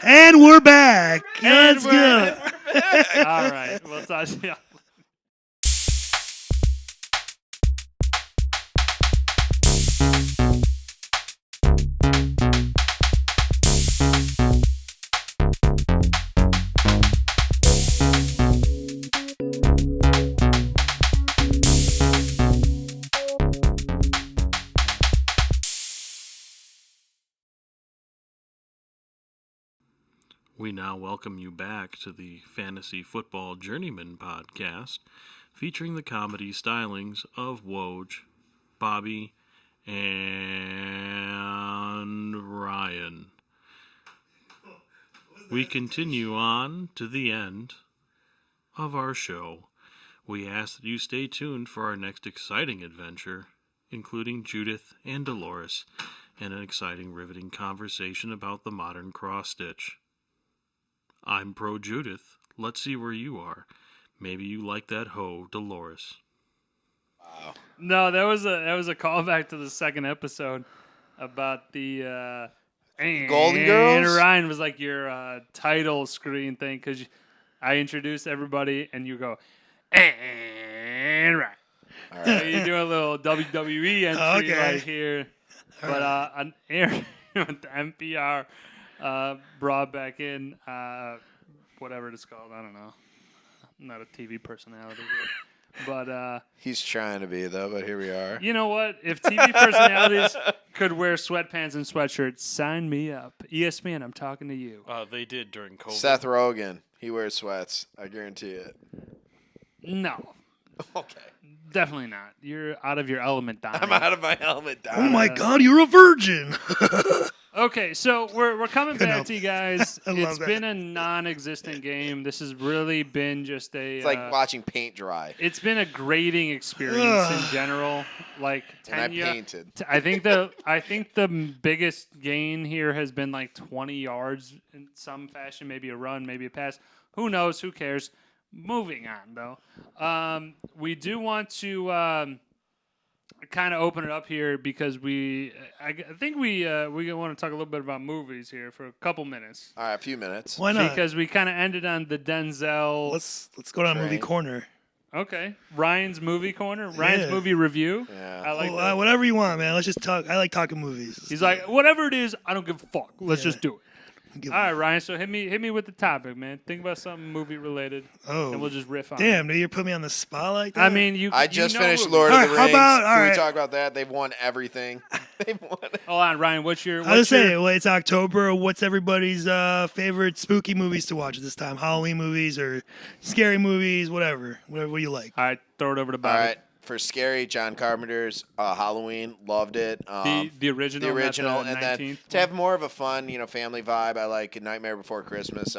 S4: And we're back.
S2: And
S4: Let's
S2: we're-
S4: go.
S2: All right, we'll talk to you.
S5: We now welcome you back to the Fantasy Football Journeymen podcast, featuring the comedy stylings of Woj, Bobby, and Ryan. We continue on to the end of our show. We ask that you stay tuned for our next exciting adventure, including Judith and Dolores, and an exciting, riveting conversation about the modern cross-stitch. I'm pro Judith. Let's see where you are. Maybe you like that hoe, Dolores.
S2: No, that was a callback to the second episode about the
S3: Golden Girls?
S2: And Ryan was like your title screen thing because I introduced everybody and you go and Ryan.
S3: All
S2: So
S3: right.
S2: you do a little WWE entry
S4: Okay.
S2: right here, but on air with the NPR brought back in whatever it's called. I don't know. I'm not a TV personality, but
S3: He's trying to be though, but here we are.
S2: you know what? If TV personalities could wear sweatpants and sweatshirts, sign me up. ESPN, I'm talking to you.
S5: They did during COVID.
S3: Seth Rogen, he wears sweats. I guarantee it.
S2: No,
S3: Okay.
S2: definitely not. You're out of your element, Donnie.
S3: I'm out of my helmet, Don.
S4: Oh my God, you're a virgin.
S2: Okay, so we're coming back to you guys.
S4: I love
S2: It's
S4: that.
S2: been a non-existent game. This has really been just a.
S3: It's like watching paint dry.
S2: It's been a grading experience in general. Like
S3: And I
S2: Tenya,
S3: painted.
S2: I think the biggest gain here has been like 20 yards in some fashion, maybe a run, maybe a pass. Who knows? Who cares? Moving on though, we do want to kind of open it up here because I think we want to talk a little bit about movies here for a couple minutes
S3: All right, a few minutes.
S4: Why not?
S2: because we kind of ended on the Denzel.
S4: Let's go down movie
S3: Train.
S4: corner.
S2: Okay. Ryan's movie corner. Ryan's
S4: Yeah.
S2: movie review.
S3: Yeah.
S2: I like
S4: Well,
S2: that.
S4: whatever you want, man. Let's just talk. I like talking movies.
S2: He's like, whatever it is, I don't give a fuck. Let's
S4: Yeah.
S2: just do it.
S4: Give-
S2: All right, Ryan. So hit me with the topic, man. Think about something movie related,
S4: Oh,
S2: and we'll just riff on.
S4: damn, dude, you put me on the spot like that.
S2: I mean, you.
S3: I
S2: you
S3: just
S2: know
S3: finished
S2: movies.
S3: Lord of
S4: Alright,
S3: the
S4: how
S3: Rings.
S4: about-
S3: Can
S4: alright.
S3: we talk about that? They've won everything. They've won.
S2: Hold on, Ryan. What's your?
S4: I was
S2: What's your
S4: saying, well, it's October. What's everybody's favorite spooky movies to watch at this time? Halloween movies or scary movies, whatever you like.
S2: All right, throw it over to
S3: All
S2: Bobby.
S3: right. For scary, John Carpenter's Halloween, loved it.
S2: The original.
S3: The
S2: not
S3: original,
S2: the
S3: and then
S2: 19th
S3: to have more of a fun, family vibe. I like Nightmare Before Christmas.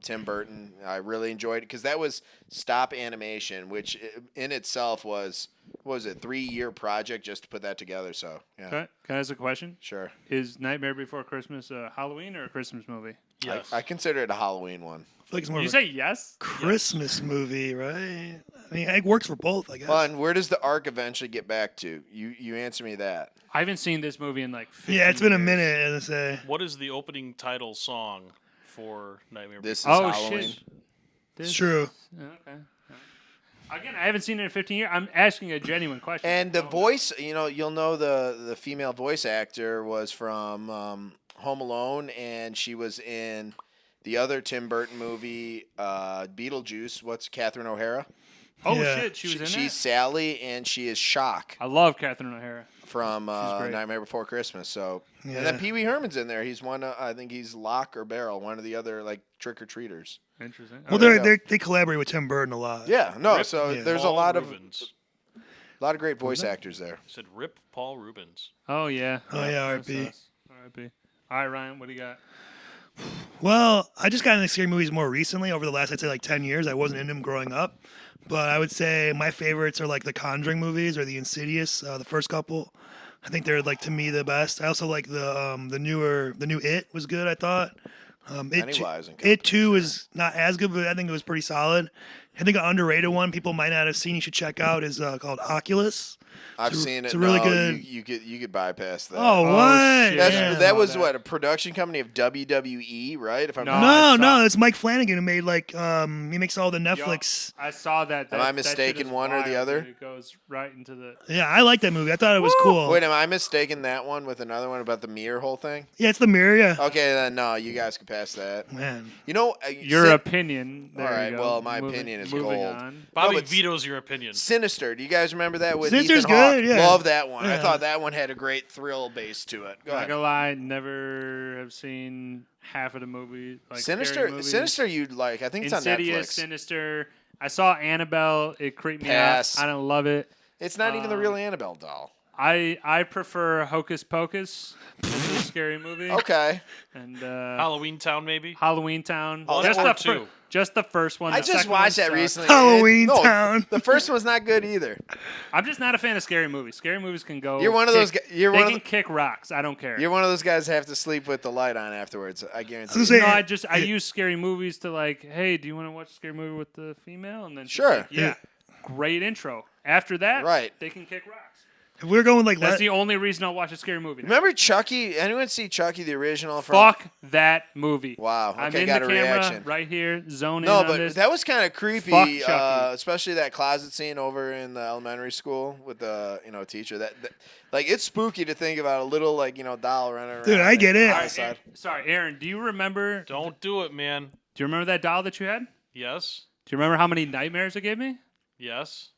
S3: Tim Burton. I really enjoyed it because that was stop animation, which in itself was what was it, 3-year project just to put that together. So yeah,
S2: Okay. Can I ask a question?
S3: sure.
S2: Is Nightmare Before Christmas a Halloween or a Christmas movie?
S5: Yes.
S3: I consider it a Halloween one.
S4: I feel like it's more
S2: You
S4: of a
S2: say yes?
S4: Christmas movie, right? I mean, it works for both, I guess.
S3: Well, and where does the arc eventually get back to? You answer me that.
S2: I haven't seen this movie in like 15
S4: Yeah, it's been a
S2: years.
S4: minute, as I say.
S5: What is the opening title song for Nightmare
S3: This is
S2: Oh
S3: Halloween.
S2: shit.
S4: It's true.
S2: Okay. Again, I haven't seen it in 15 years. I'm asking a genuine question.
S3: And the
S2: Oh.
S3: voice, you'll know the female voice actor was from Home Alone, and she was in the other Tim Burton movie, Beetlejuice. What's Catherine O'Hara?
S2: Oh
S4: Yeah.
S2: shit, she was in
S3: She's
S2: that.
S3: Sally, and she is Shock
S2: I love Catherine O'Hara.
S3: from
S2: great.
S3: Nightmare Before Christmas. So,
S4: Yeah.
S3: and then Pee Wee Herman's in there. He's one. I think he's Locke or Barrel, one of the other like trick or treaters.
S2: Interesting.
S4: Well,
S3: there you
S4: they collaborate with Tim Burton a lot.
S3: Yeah, no.
S5: Rip
S3: So
S4: Yeah.
S3: there's a
S5: Paul
S3: lot of
S5: Rubens.
S3: great voice actors there.
S5: I said Rip Paul Rubens.
S2: Oh yeah.
S4: Oh, yeah,
S2: That's
S4: R.I.P.
S2: us. R.I.P. All right, Ryan, what do you got?
S4: Well, I just got into scary movies more recently over the last, I'd say, like 10 years. I wasn't into them growing up. But I would say my favorites are like the Conjuring movies or the Insidious, the first couple. I think they're like to me the best. I also like the new It was good, I thought.
S3: Pennywise and
S4: It 2 is not as good, but I think it was pretty solid. I think an underrated one people might not have seen you should check out is called Oculus.
S3: I've
S4: It's a-
S3: seen it.
S4: it's a really
S3: No,
S4: good-
S3: You could bypass that.
S4: Oh,
S2: Oh,
S4: what?
S2: shit.
S3: That's,
S2: Yeah.
S3: that was
S2: That.
S3: what, a production company of WWE, right? If I'm
S2: No.
S3: not,
S2: I saw-
S4: No, it's Mike Flanagan who made like he makes all the Netflix.
S2: I saw that.
S3: Am I
S2: that shit
S3: mistaken
S2: is
S3: one or the
S2: wild,
S3: other?
S2: dude. It goes right into the.
S4: Yeah, I like that movie. I thought it was cool.
S3: Wait, am I mistaken that one with another one about the mirror whole thing?
S4: Yeah, it's the mirror. Yeah,
S3: Okay, then no, you guys can pass that.
S4: man.
S2: Your opinion. There
S3: All
S2: you
S3: right,
S2: go.
S3: well, my
S2: Moving-
S3: opinion is
S2: moving
S3: gold.
S2: on.
S5: Bobby
S3: but
S5: vetoes your opinion.
S3: Sinister. Do you guys remember that with
S4: Sinister's
S3: Ethan Hawke?
S4: good, yeah.
S3: Love that one. I
S4: Yeah.
S3: thought that one had a great thrill base to it. Go
S2: Not
S3: ahead.
S2: gonna lie, never have seen half of the movie. Like scary
S3: Sinister.
S2: movies.
S3: Sinister. You'd like. I think it's on
S2: Insidious,
S3: Netflix.
S2: Sinister. I saw Annabelle. It creeped me
S3: Pass.
S2: out. I don't love it.
S3: It's not even the real Annabelle doll.
S2: I prefer Hocus Pocus. It's a scary movie.
S3: Okay.
S2: And
S5: Halloween Town, maybe?
S2: Halloween Town.
S3: Oh,
S2: just,
S5: that
S2: the
S5: one too.
S2: just the first one.
S3: I
S2: The
S3: just
S2: second
S3: watched
S2: one
S3: that
S2: sucked.
S3: recently.
S4: Halloween
S3: No,
S4: Town.
S3: The first one's not good either.
S2: I'm just not a fan of scary movies. Scary movies can go.
S3: You're one of those. You're
S2: They
S3: one.
S2: can
S3: Of,
S2: kick rocks. I don't care.
S3: you're one of those guys that have to sleep with the light on afterwards. I guarantee.
S4: I was
S3: you.
S4: gonna say-
S2: No, I use scary movies to like, hey, do you want to watch a scary movie with the female? And then she's
S3: Sure.
S2: like, yeah, great intro. After that,
S3: Right.
S2: they can kick rocks.
S4: If we're going like
S2: That's the only reason I'll watch a scary movie. now.
S3: Remember Chucky? Anyone see Chucky the original? From,
S2: Fuck that movie.
S3: Wow.
S2: I'm
S3: Okay,
S2: in
S3: got
S2: the
S3: a
S2: camera
S3: reaction.
S2: right here, zoning
S3: No,
S2: in on
S3: but
S2: this.
S3: that was kind of creepy,
S2: Fuck Chucky.
S3: especially that closet scene over in the elementary school with the teacher. That like it's spooky to think about a little doll running around.
S4: Dude, I get it.
S2: All right,
S3: outside.
S2: sorry, Aaron. Do you remember?
S5: Don't do it, man.
S2: Do you remember that doll that you had?
S5: Yes?
S2: Do you remember how many nightmares it gave me?
S5: Yes?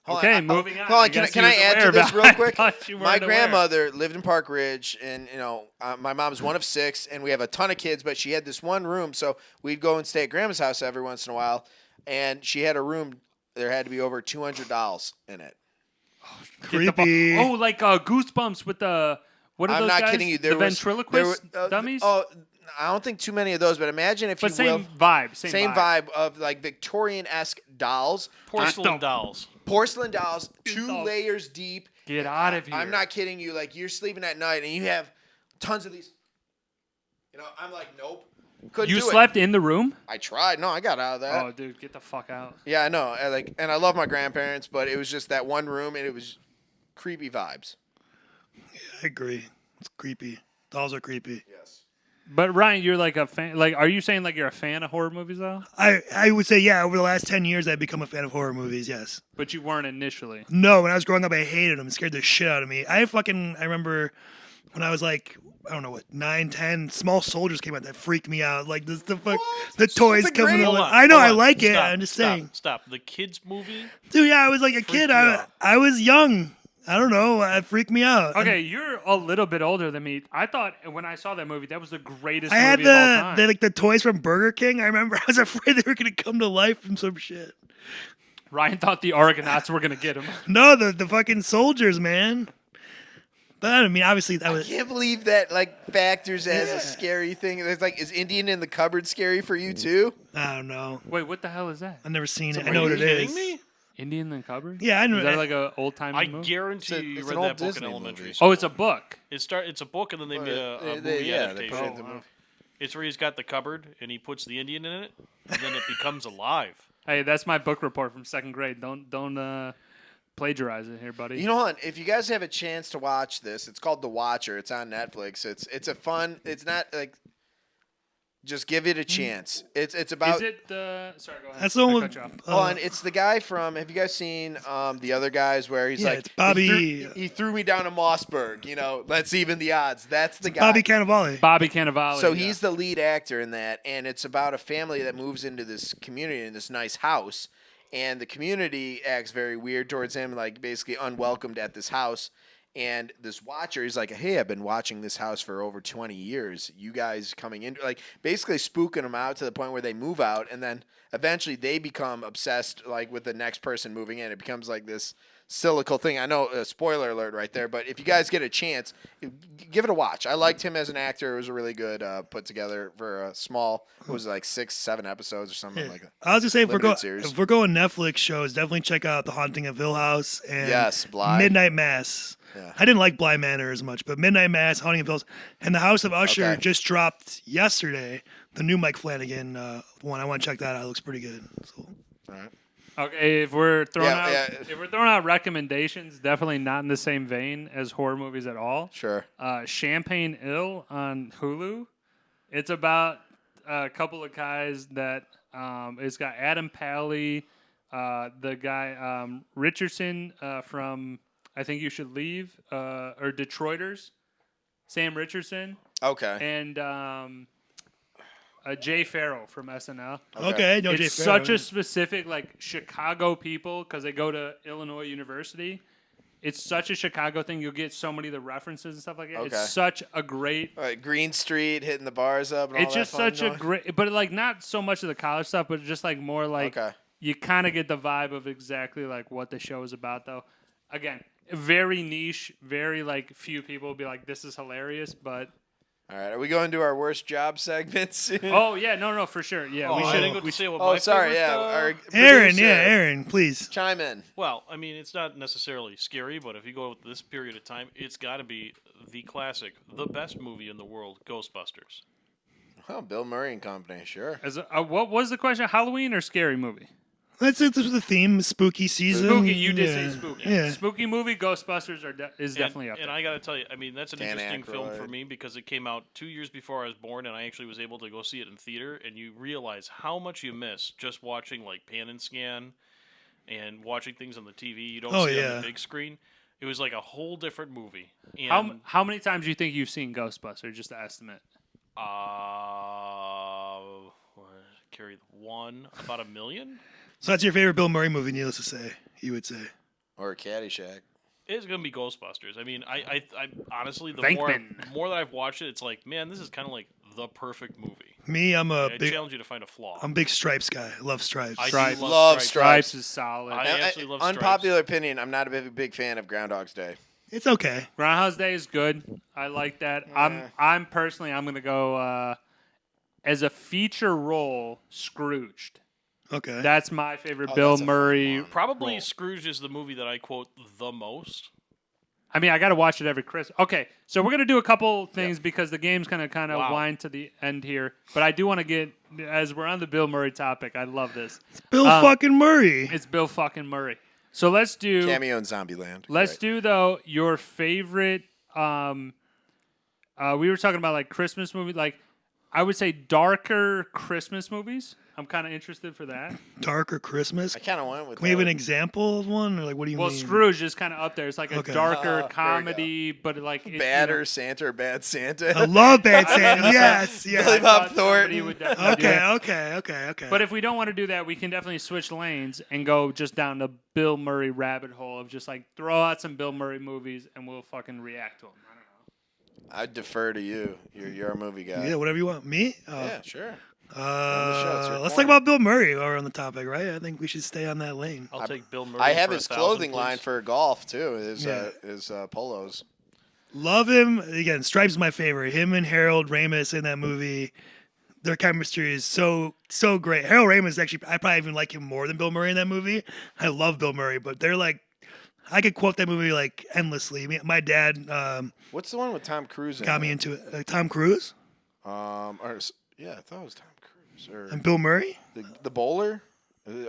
S3: Hold
S2: Okay,
S3: on,
S2: moving on.
S3: Hold
S2: I
S3: on, can
S2: guess
S3: I
S2: he was
S3: add to
S2: aware
S3: this
S2: about-
S3: real quick?
S2: I thought you
S3: My
S2: weren't aware.
S3: grandmother lived in Park Ridge, and my mom's one of 6, and we have a ton of kids. But she had this one room, so we'd go and stay at grandma's house every once in a while. And she had a room. There had to be over 200 dolls in it.
S2: Get the fu-
S4: creepy.
S2: Oh, like Goosebumps with the what are
S3: I'm
S2: those
S3: not
S2: guys?
S3: kidding you.
S2: The ventriloquist dummies.
S3: Oh, I don't think too many of those. But imagine if
S2: but
S3: you
S2: same
S3: will.
S2: vibe.
S3: Same vibe of like Victorian-esque dolls,
S5: Porcelain dolls.
S3: porcelain dolls, 2
S2: the-
S3: layers deep.
S2: Get out of here.
S3: I'm not kidding you. Like you're sleeping at night and you have tons of these. I'm like, nope, couldn't
S2: You
S3: do
S2: slept in the room?
S3: it. I tried. No, I got out of that.
S2: Oh, dude, get the fuck out.
S3: Yeah, I know. And I love my grandparents, but it was just that one room, and it was creepy vibes.
S4: I agree. It's creepy. Dolls are creepy.
S3: Yes.
S2: But Ryan, you're like a fan. Like, are you saying like you're a fan of horror movies though?
S4: I would say, yeah, over the last 10 years, I've become a fan of horror movies, yes.
S2: But you weren't initially.
S4: No, when I was growing up, I hated them. It scared the shit out of me. I remember when I was like, I don't know what, 9, 10, Small Soldiers came out. That freaked me out. Like, the toys
S3: That's a
S4: coming
S3: great-
S4: out.
S5: Hold on,
S4: I know,
S5: hold
S4: I
S5: on.
S4: like it.
S5: Stop,
S4: I'm just
S5: stop,
S4: saying.
S5: Stop. The kids movie?
S4: Dude, yeah, I was like a kid.
S5: you out.
S4: I was young. I don't know. It freaked me out.
S2: Okay, you're a little bit older than me. I thought when I saw that movie, that was the greatest
S4: I had
S2: movie of all time.
S4: the toys from Burger King. I remember I was afraid they were going to come to life from some shit.
S2: Ryan thought the Argonauts were gonna get him.
S4: No, the fucking soldiers, man. But I mean, obviously that
S3: I
S4: was.
S3: can't believe that like factors as a scary thing. It's like, is Indian in the cupboard scary for you too?
S4: I don't know.
S2: Wait, what the hell is that?
S4: I've never seen it. I
S5: Are
S4: know
S5: you
S4: what it
S5: kidding
S4: is.
S5: me?
S2: Indian in the Cupboard?
S4: Yeah, I know.
S2: Is that like an old time
S5: I
S2: movie?
S5: guarantee
S3: It's a-
S5: you
S3: it's
S5: read
S3: an old
S5: that book
S3: Disney
S5: in
S3: movie.
S5: elementary
S2: Oh,
S5: school.
S2: it's a book.
S5: It's a book, and then they made a movie
S3: they
S5: adaptation.
S3: put it in the movie.
S5: It's where he's got the cupboard, and he puts the Indian in it, and then it becomes alive.
S2: Hey, that's my book report from second grade. Don't plagiarize it here, buddy.
S3: You know what? If you guys have a chance to watch this, it's called The Watcher. It's on Netflix. It's a fun. It's not like. Just give it a chance. It's about.
S2: Is it the? Sorry, go ahead.
S4: That's the
S2: I
S4: one.
S2: cut you off.
S3: Oh, and it's the guy from. Have you guys seen the other guys where he's
S4: Yeah,
S3: like
S4: it's Bobby-
S3: He threw me down to Mossberg. You know, let's even the odds. That's the guy.
S4: Bobby Cannavale.
S2: Bobby Cannavale.
S3: So
S2: yeah.
S3: he's the lead actor in that, and it's about a family that moves into this community in this nice house, and the community acts very weird towards him, like basically unwelcomed at this house. And this watcher is like, hey, I've been watching this house for over 20 years. You guys coming in, like basically spooking them out to the point where they move out, and then eventually they become obsessed like with the next person moving in. It becomes like this cyclical thing. I know, spoiler alert right there, but if you guys get a chance, give it a watch. I liked him as an actor. It was a really good put together for a small. It was like 6, 7 episodes or something like that.
S4: I was just saying,
S3: Limited series.
S4: if we're going Netflix shows, definitely check out The Haunting of Hill House and
S3: Yes, Bly.
S4: Midnight Mass.
S3: Yeah.
S4: I didn't like Bly Manor as much, but Midnight Mass, Haunting of Hill House, and The House of Usher
S3: Okay.
S4: just dropped yesterday. The new Mike Flanagan one. I want to check that out. It looks pretty good. So,
S3: All right.
S2: Okay, if we're throwing
S3: Yeah,
S2: out
S3: yeah.
S2: if we're throwing out recommendations, definitely not in the same vein as horror movies at all.
S3: Sure.
S2: Champagne Ill on Hulu. It's about a couple of guys that it's got Adam Pally, the guy Richardson from I Think You Should Leave or Detroiters, Sam Richardson,
S3: Okay.
S2: and Jay Farrow from SNL.
S4: okay, no, Jay
S2: It's
S4: Farrow.
S2: such a specific like Chicago people because they go to Illinois University. It's such a Chicago thing. You'll get so many of the references and stuff like that.
S3: Okay.
S2: It's such a great.
S3: All right, Green Street, hitting the bars up. And
S2: It's
S3: all
S2: just
S3: that fun
S2: such a
S3: noise?
S2: great, but like not so much of the college stuff, but just like more like
S3: Okay.
S2: you kind of get the vibe of exactly like what the show is about. Though, again, very niche, very like few people will be like, "This is hilarious," but
S3: All right, are we going to our worst job segments?
S2: oh yeah, no, for sure, yeah, we
S5: I
S2: should.
S5: didn't go to say what
S3: Oh,
S5: my
S3: sorry.
S5: favorite,
S3: Yeah, our
S4: Aaron,
S3: producer,
S4: Aaron, please.
S3: chime in.
S5: Well, I mean, it's not necessarily scary, but if you go with this period of time, it's got to be the classic, the best movie in the world, Ghostbusters.
S3: Oh, Bill Murray and Company, sure.
S2: As what was the question? Halloween or scary movie?
S4: That's the theme. Spooky season.
S2: Spooky. You did
S4: Yeah.
S2: say spooky.
S4: Yeah.
S2: Spooky movie. Ghostbusters is definitely up
S5: And
S2: there.
S5: I got to tell you, I mean, that's an
S3: Dan
S5: interesting film for
S3: Aykroyd.
S5: me because it came out 2 years before I was born, and I actually was able to go see it in theater. And you realize how much you miss just watching like pan and scan, and watching things on the TV you don't
S4: Oh,
S5: see on
S4: yeah.
S5: the big screen. It was like a whole different movie. And,
S2: How many times do you think you've seen Ghostbusters? Just to estimate.
S5: Carry one, about 1 million.
S4: So that's your favorite Bill Murray movie, needless to say, you would say.
S3: Or Caddyshack.
S5: It's gonna be Ghostbusters. I mean, I honestly, the
S2: Venkman.
S5: more that I've watched it, it's like, man, this is kind of like the perfect movie.
S4: Me, I'm a
S5: I
S4: big,
S5: challenge you to find a flaw.
S4: I'm a big Stripes guy. I love Stripes.
S5: I do
S2: Stripes.
S3: Love
S2: Stripes is solid.
S5: I absolutely love Stripes.
S3: Unpopular opinion, I'm not a big fan of Groundhog's Day.
S4: It's okay.
S2: Groundhog's Day is good. I like that. I'm personally I'm gonna go as a feature role. Scrooged.
S4: Okay.
S2: That's my favorite
S3: Oh,
S2: Bill
S3: that's a fun
S2: Murray.
S3: one.
S5: Probably
S2: role.
S5: Scrooge is the movie that I quote the most.
S2: I mean, I got to watch it every Christmas. Okay, so we're gonna do a couple things because the game's kind of
S5: Wow.
S2: wind to the end here. But I do want to get as we're on the Bill Murray topic. I love this.
S4: Bill fucking Murray.
S2: It's Bill fucking Murray. So let's do.
S3: Cameo in Zombieland.
S2: Let's
S3: Right.
S2: do though your favorite. We were talking about like Christmas movie. Like I would say darker Christmas movies. I'm kind of interested for that.
S4: Darker Christmas.
S3: I kind of went with
S4: Can we have
S3: that.
S4: an example of one? Or like, what do you
S2: Well,
S4: mean?
S2: Scrooge is kind of up there. It's like a
S4: Okay.
S2: darker
S3: There you go.
S2: comedy, but like
S3: Badder Santa or Bad Santa.
S4: I love Bad
S2: I was
S4: Santa.
S2: gonna say-
S4: Yes,
S3: Billy
S4: yes.
S3: Bob
S2: thought somebody
S3: Thornton.
S2: would definitely do
S4: Okay,
S2: it.
S4: okay.
S2: But if we don't want to do that, we can definitely switch lanes and go just down the Bill Murray rabbit hole of just like throw out some Bill Murray movies and we'll fucking react to them. I don't know.
S3: I'd defer to you. You're a movie guy.
S4: yeah, whatever you want. Me?
S3: Yeah, sure.
S4: Let's talk about Bill Murray while we're on the topic, right? I think we should stay on that lane.
S5: I'll take Bill Murray.
S3: I have
S5: for
S3: his
S5: 1,000,
S3: clothing
S5: please.
S3: line for golf too. His
S4: Yeah.
S3: polos.
S4: Love him. Again, Stripe's my favorite. Him and Harold Ramis in that movie, their chemistry is so great. Harold Ramis actually, I probably even like him more than Bill Murray in that movie. I love Bill Murray, but they're like, I could quote that movie like endlessly. My dad
S3: What's the one with Tom Cruise in
S4: got me
S3: it?
S4: into it. Tom Cruise
S3: Yeah, I thought it was Tom Cruise or
S4: and Bill Murray.
S3: the bowler.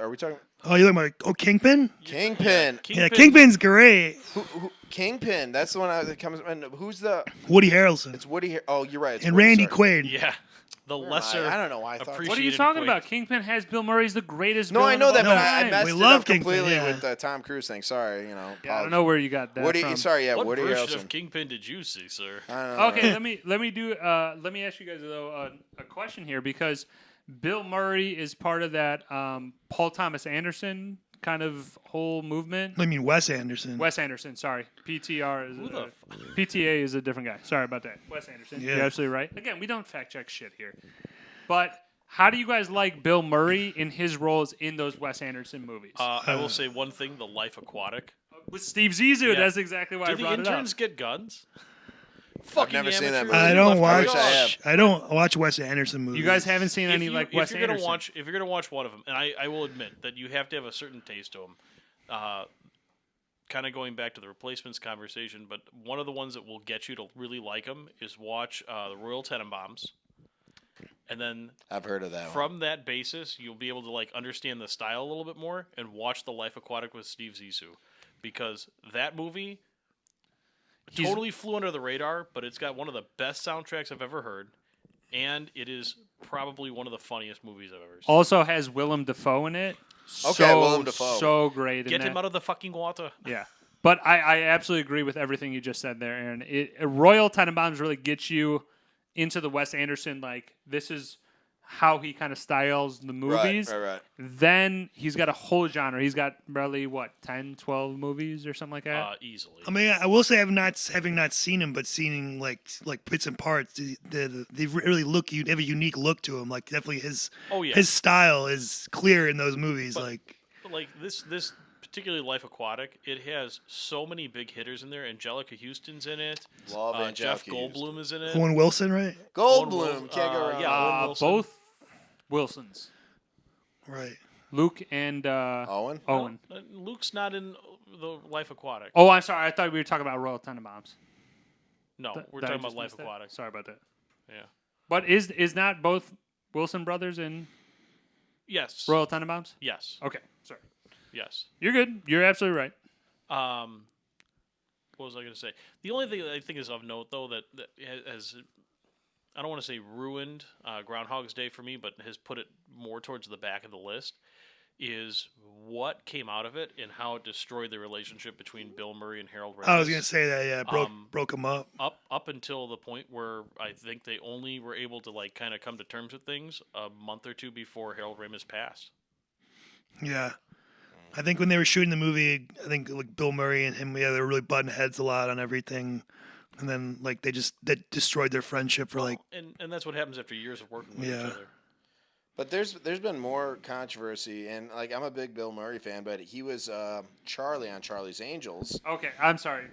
S3: Are we talking
S4: Oh, you're talking about Kingpin?
S3: Kingpin?
S4: Yeah, Kingpin's great.
S3: Who, Kingpin. That's the one that comes. And who's the?
S4: Woody Harrelson
S3: It's Woody. Oh, you're right. It's
S4: and
S3: Woody,
S4: Randy
S3: sorry.
S4: Quaid.
S5: Yeah, the lesser.
S3: I don't know why I thought.
S5: appreciated
S2: What are you talking
S5: Quaid.
S2: about? Kingpin has Bill Murray's the greatest.
S3: No, I
S2: villain
S3: know
S2: of
S3: that,
S2: all
S3: but I
S2: time.
S3: messed
S4: We
S3: it
S4: love
S3: up
S4: Kingpin,
S3: completely
S4: yeah.
S3: with the Tom Cruise thing. Sorry,
S2: Yeah, I don't
S3: apologies.
S2: know where you got that
S3: Woody.
S2: from.
S3: Sorry, yeah,
S5: What
S3: Woody
S5: version
S3: Harrelson.
S5: of Kingpin did you see, sir?
S3: I don't know.
S2: Okay, let me ask you guys though a question here because Bill Murray is part of that Paul Thomas Anderson kind of whole movement.
S4: I mean Wes Anderson.
S2: Wes Anderson, sorry. PTA is a different guy. Sorry about that. Wes Anderson.
S4: Yeah.
S2: You're absolutely right. Again, we don't fact check shit here. But how do you guys like Bill Murray in his roles in those Wes Anderson movies?
S5: I will say one thing: The Life Aquatic.
S2: With Steve Zissou,
S5: Yeah.
S2: that's exactly why
S5: Do
S2: I
S5: the
S2: brought it up.
S5: interns get guns? Fucking
S3: never seen that
S5: amateurs.
S3: movie.
S4: I don't
S5: Left
S4: watch.
S5: my
S3: I have.
S4: I don't watch Wes Anderson movies.
S2: You guys haven't seen any like Wes
S5: if you're
S2: Anderson?
S5: if you're gonna watch one of them, and I will admit that you have to have a certain taste to them. Kind of going back to the replacements conversation, but one of the ones that will get you to really like them is watch the Royal Tenenbaums, and then
S3: I've heard of that one.
S5: from that basis, you'll be able to like understand the style a little bit more and watch The Life Aquatic with Steve Zissou, because that movie totally flew under the radar, but it's got one of the best soundtracks I've ever heard, and it is probably one of the funniest movies I've ever seen.
S2: Also has Willem Dafoe in it.
S3: Okay, Willem Dafoe.
S2: So great. in
S5: Get
S2: that.
S5: him out of the fucking water.
S2: Yeah. But I absolutely agree with everything you just said there, Aaron. Royal Tenenbaums really gets you into the Wes Anderson, like, this is how he kind of styles the movies.
S3: Right.
S2: Then he's got a whole genre. He's got probably, 10, 12 movies or something like that?
S5: Easily.
S4: I mean, I will say having not seen him, but seeing like bits and parts, they really they have a unique look to him. Like definitely his style is clear in those movies.
S5: But-
S4: like
S5: But like this particularly Life Aquatic, it has so many big hitters in there. Angelica Houston's in it.
S3: Love
S5: Jeff
S3: Angelica
S5: Goldblum is in it.
S4: Owen Wilson, right?
S3: Goldblum. Can't go wrong.
S5: yeah. Owen Wilson.
S2: Both Wilsons.
S4: Right.
S2: Luke and
S3: Owen.
S2: Owen.
S5: Luke's not in the Life Aquatic.
S2: Oh, I'm sorry. I thought we were talking about Royal Tenenbaums.
S5: No, we're
S2: Did I
S5: talking about
S2: just
S5: Life
S2: miss that?
S5: Aquatic.
S2: Sorry about that.
S5: Yeah.
S2: But is not both Wilson brothers in
S5: Yes.
S2: Royal Tenenbaums?
S5: Yes.
S2: Okay, sorry.
S5: Yes.
S2: You're good. You're absolutely right.
S5: What was I going to say? The only thing that I think is of note, though, that has, I don't want to say ruined Groundhog's Day for me, but has put it more towards the back of the list, is what came out of it and how it destroyed the relationship between Bill Murray and Harold Ramis.
S4: I was gonna say that. Yeah, broke him up.
S5: Up until the point where I think they only were able to like kind of come to terms with things a month or two before Harold Ramis passed.
S4: Yeah. I think when they were shooting the movie, I think like Bill Murray and him, they were really butting heads a lot on everything, and then like that destroyed their friendship for like.
S5: And that's what happens after years of working with each other.
S3: But there's been more controversy, and like I'm a big Bill Murray fan, but he was Charlie on Charlie's Angels.
S2: Okay, I'm sorry.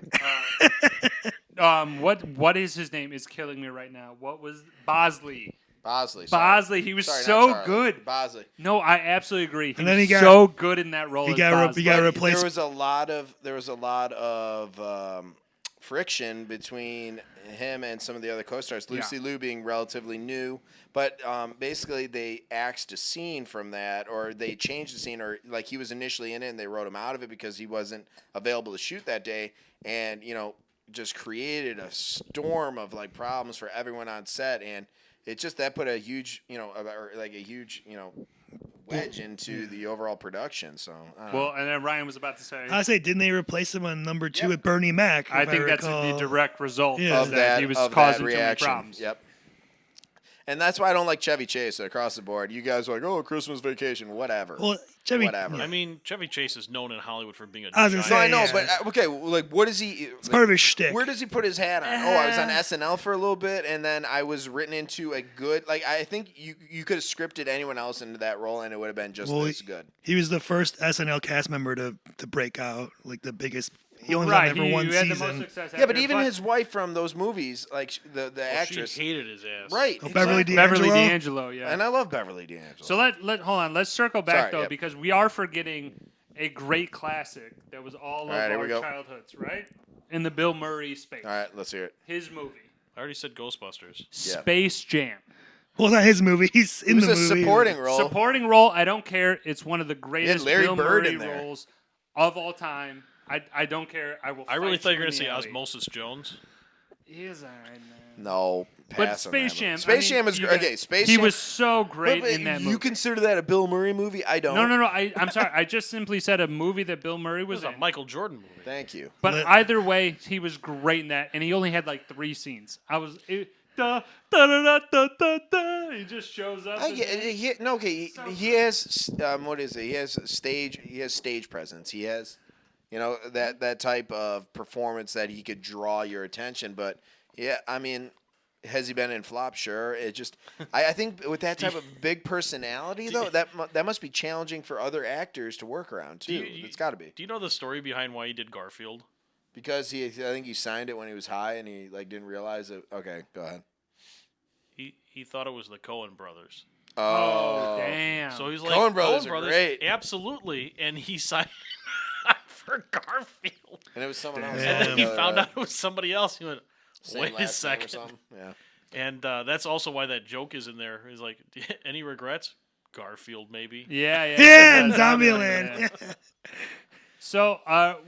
S2: What is his name is killing me right now. What was Bosley?
S3: Bosley.
S2: Bosley, he was
S3: Sorry, not
S2: so
S3: Charlie.
S2: good.
S3: Bosley.
S2: No, I absolutely agree. He
S4: And then
S2: was
S4: he got-
S2: so good in that role.
S4: He
S2: as
S4: got
S2: Bosley.
S4: replaced.
S3: There was a lot of friction between him and some of the other co-stars. Lucy Liu being relatively new, but basically they axed a scene from that, or they changed the scene, or like he was initially in it and they wrote him out of it because he wasn't available to shoot that day, and just created a storm of like problems for everyone on set, and it's just that put a huge, wedge into the overall production. So, I don't know.
S2: Well, and then Ryan was about to say,
S4: I say, didn't they replace him on number 2 with Bernie Mac?
S2: I
S4: if
S2: think that's
S4: recall?
S2: the direct result
S4: Yeah.
S2: of that he was
S3: of
S2: causing
S3: that
S2: too many
S3: reaction.
S2: problems.
S3: Yep. And that's why I don't like Chevy Chase across the board. You guys are like, oh, Christmas Vacation, whatever.
S4: Well, Chevy,
S3: Whatever.
S4: yeah.
S5: I mean, Chevy Chase is known in Hollywood for being a
S4: I was gonna
S5: giant.
S3: No, I know,
S4: yeah.
S3: but okay, like, what is he?
S4: It's part of his shtick.
S3: Where does he put his hat on? Oh, I was on SNL for a little bit, and then I was written into a good. Like, I think you could have scripted anyone else into that role, and it would have been just as good.
S4: He was the first SNL cast member to break out, like the biggest. He only was
S2: Right,
S4: on there for
S2: he
S4: one
S2: had the most
S4: season.
S2: success.
S3: Yeah, but
S2: after,
S3: even his wife from those movies, like the
S5: Well,
S3: actress,
S5: she hated his ass.
S3: right?
S4: Oh, Beverly
S3: exactly.
S2: Beverly
S4: D'Angelo?
S2: D'Angelo, yeah.
S3: And I love Beverly D'Angelo.
S2: So let hold on. Let's circle back
S3: Sorry,
S2: though,
S3: yep.
S2: because we are forgetting a great classic that was all
S3: right,
S2: of
S3: here
S2: our
S3: we go.
S2: childhoods, right? In the Bill Murray space.
S3: All right, let's hear it.
S2: His movie,
S5: I already said Ghostbusters.
S3: Yeah.
S2: Space Jam.
S4: Well, it's not his movie. He's
S3: He
S4: in
S3: was
S4: the
S3: a
S4: movie.
S3: supporting role.
S2: Supporting role, I don't care. It's one of the greatest
S3: Larry
S2: Bill
S3: Bird
S2: Murray
S3: in there.
S2: roles of all time. I don't care. I will.
S5: I really
S2: fight
S5: thought you
S2: you
S5: were
S2: in
S5: going to
S2: the
S5: say
S2: alley.
S5: Osmosis Jones.
S2: He is alright, man.
S3: No,
S2: But
S3: pass on
S2: Space
S3: that
S2: Jam.
S3: one. Space Jam is
S2: you
S3: great.
S2: got-
S3: Okay, Space
S2: He
S3: Jam.
S2: was so great
S3: But
S2: in that
S3: you
S2: movie.
S3: consider that a Bill Murray movie? I don't.
S2: No. I'm sorry. I just simply said a movie that Bill Murray
S5: It
S2: was
S5: was a
S2: in.
S5: Michael Jordan movie.
S3: Thank you.
S2: But
S4: Let-
S2: either way, he was great in that, and he only had like 3 scenes. Da da da da da da. He just shows up.
S3: He has what is it? He has stage presence. He has, that type of performance that he could draw your attention. But yeah, I mean, has he been in flop? Sure. It just, I think with that type of big personality though, that must be challenging for other actors to work around too. It's got to be
S5: Do you know the story behind why he did Garfield?
S3: because I think he signed it when he was high and he didn't realize it. Okay, go ahead.
S5: He thought it was the Coen brothers.
S2: Oh, damn.
S5: So he's like,
S3: Coen brothers are great.
S5: Absolutely. And he signed for Garfield.
S3: And it was someone else.
S4: Damn.
S5: And then he found out it was somebody else. He went,
S3: Same
S5: wait a
S3: last name or
S5: second.
S3: something. Yeah.
S5: And that's also why that joke is in there. He's like, any regrets? Garfield, maybe.
S2: Yeah.
S4: Yeah, in
S2: Zombieland,
S4: Zombieland.
S2: yeah. So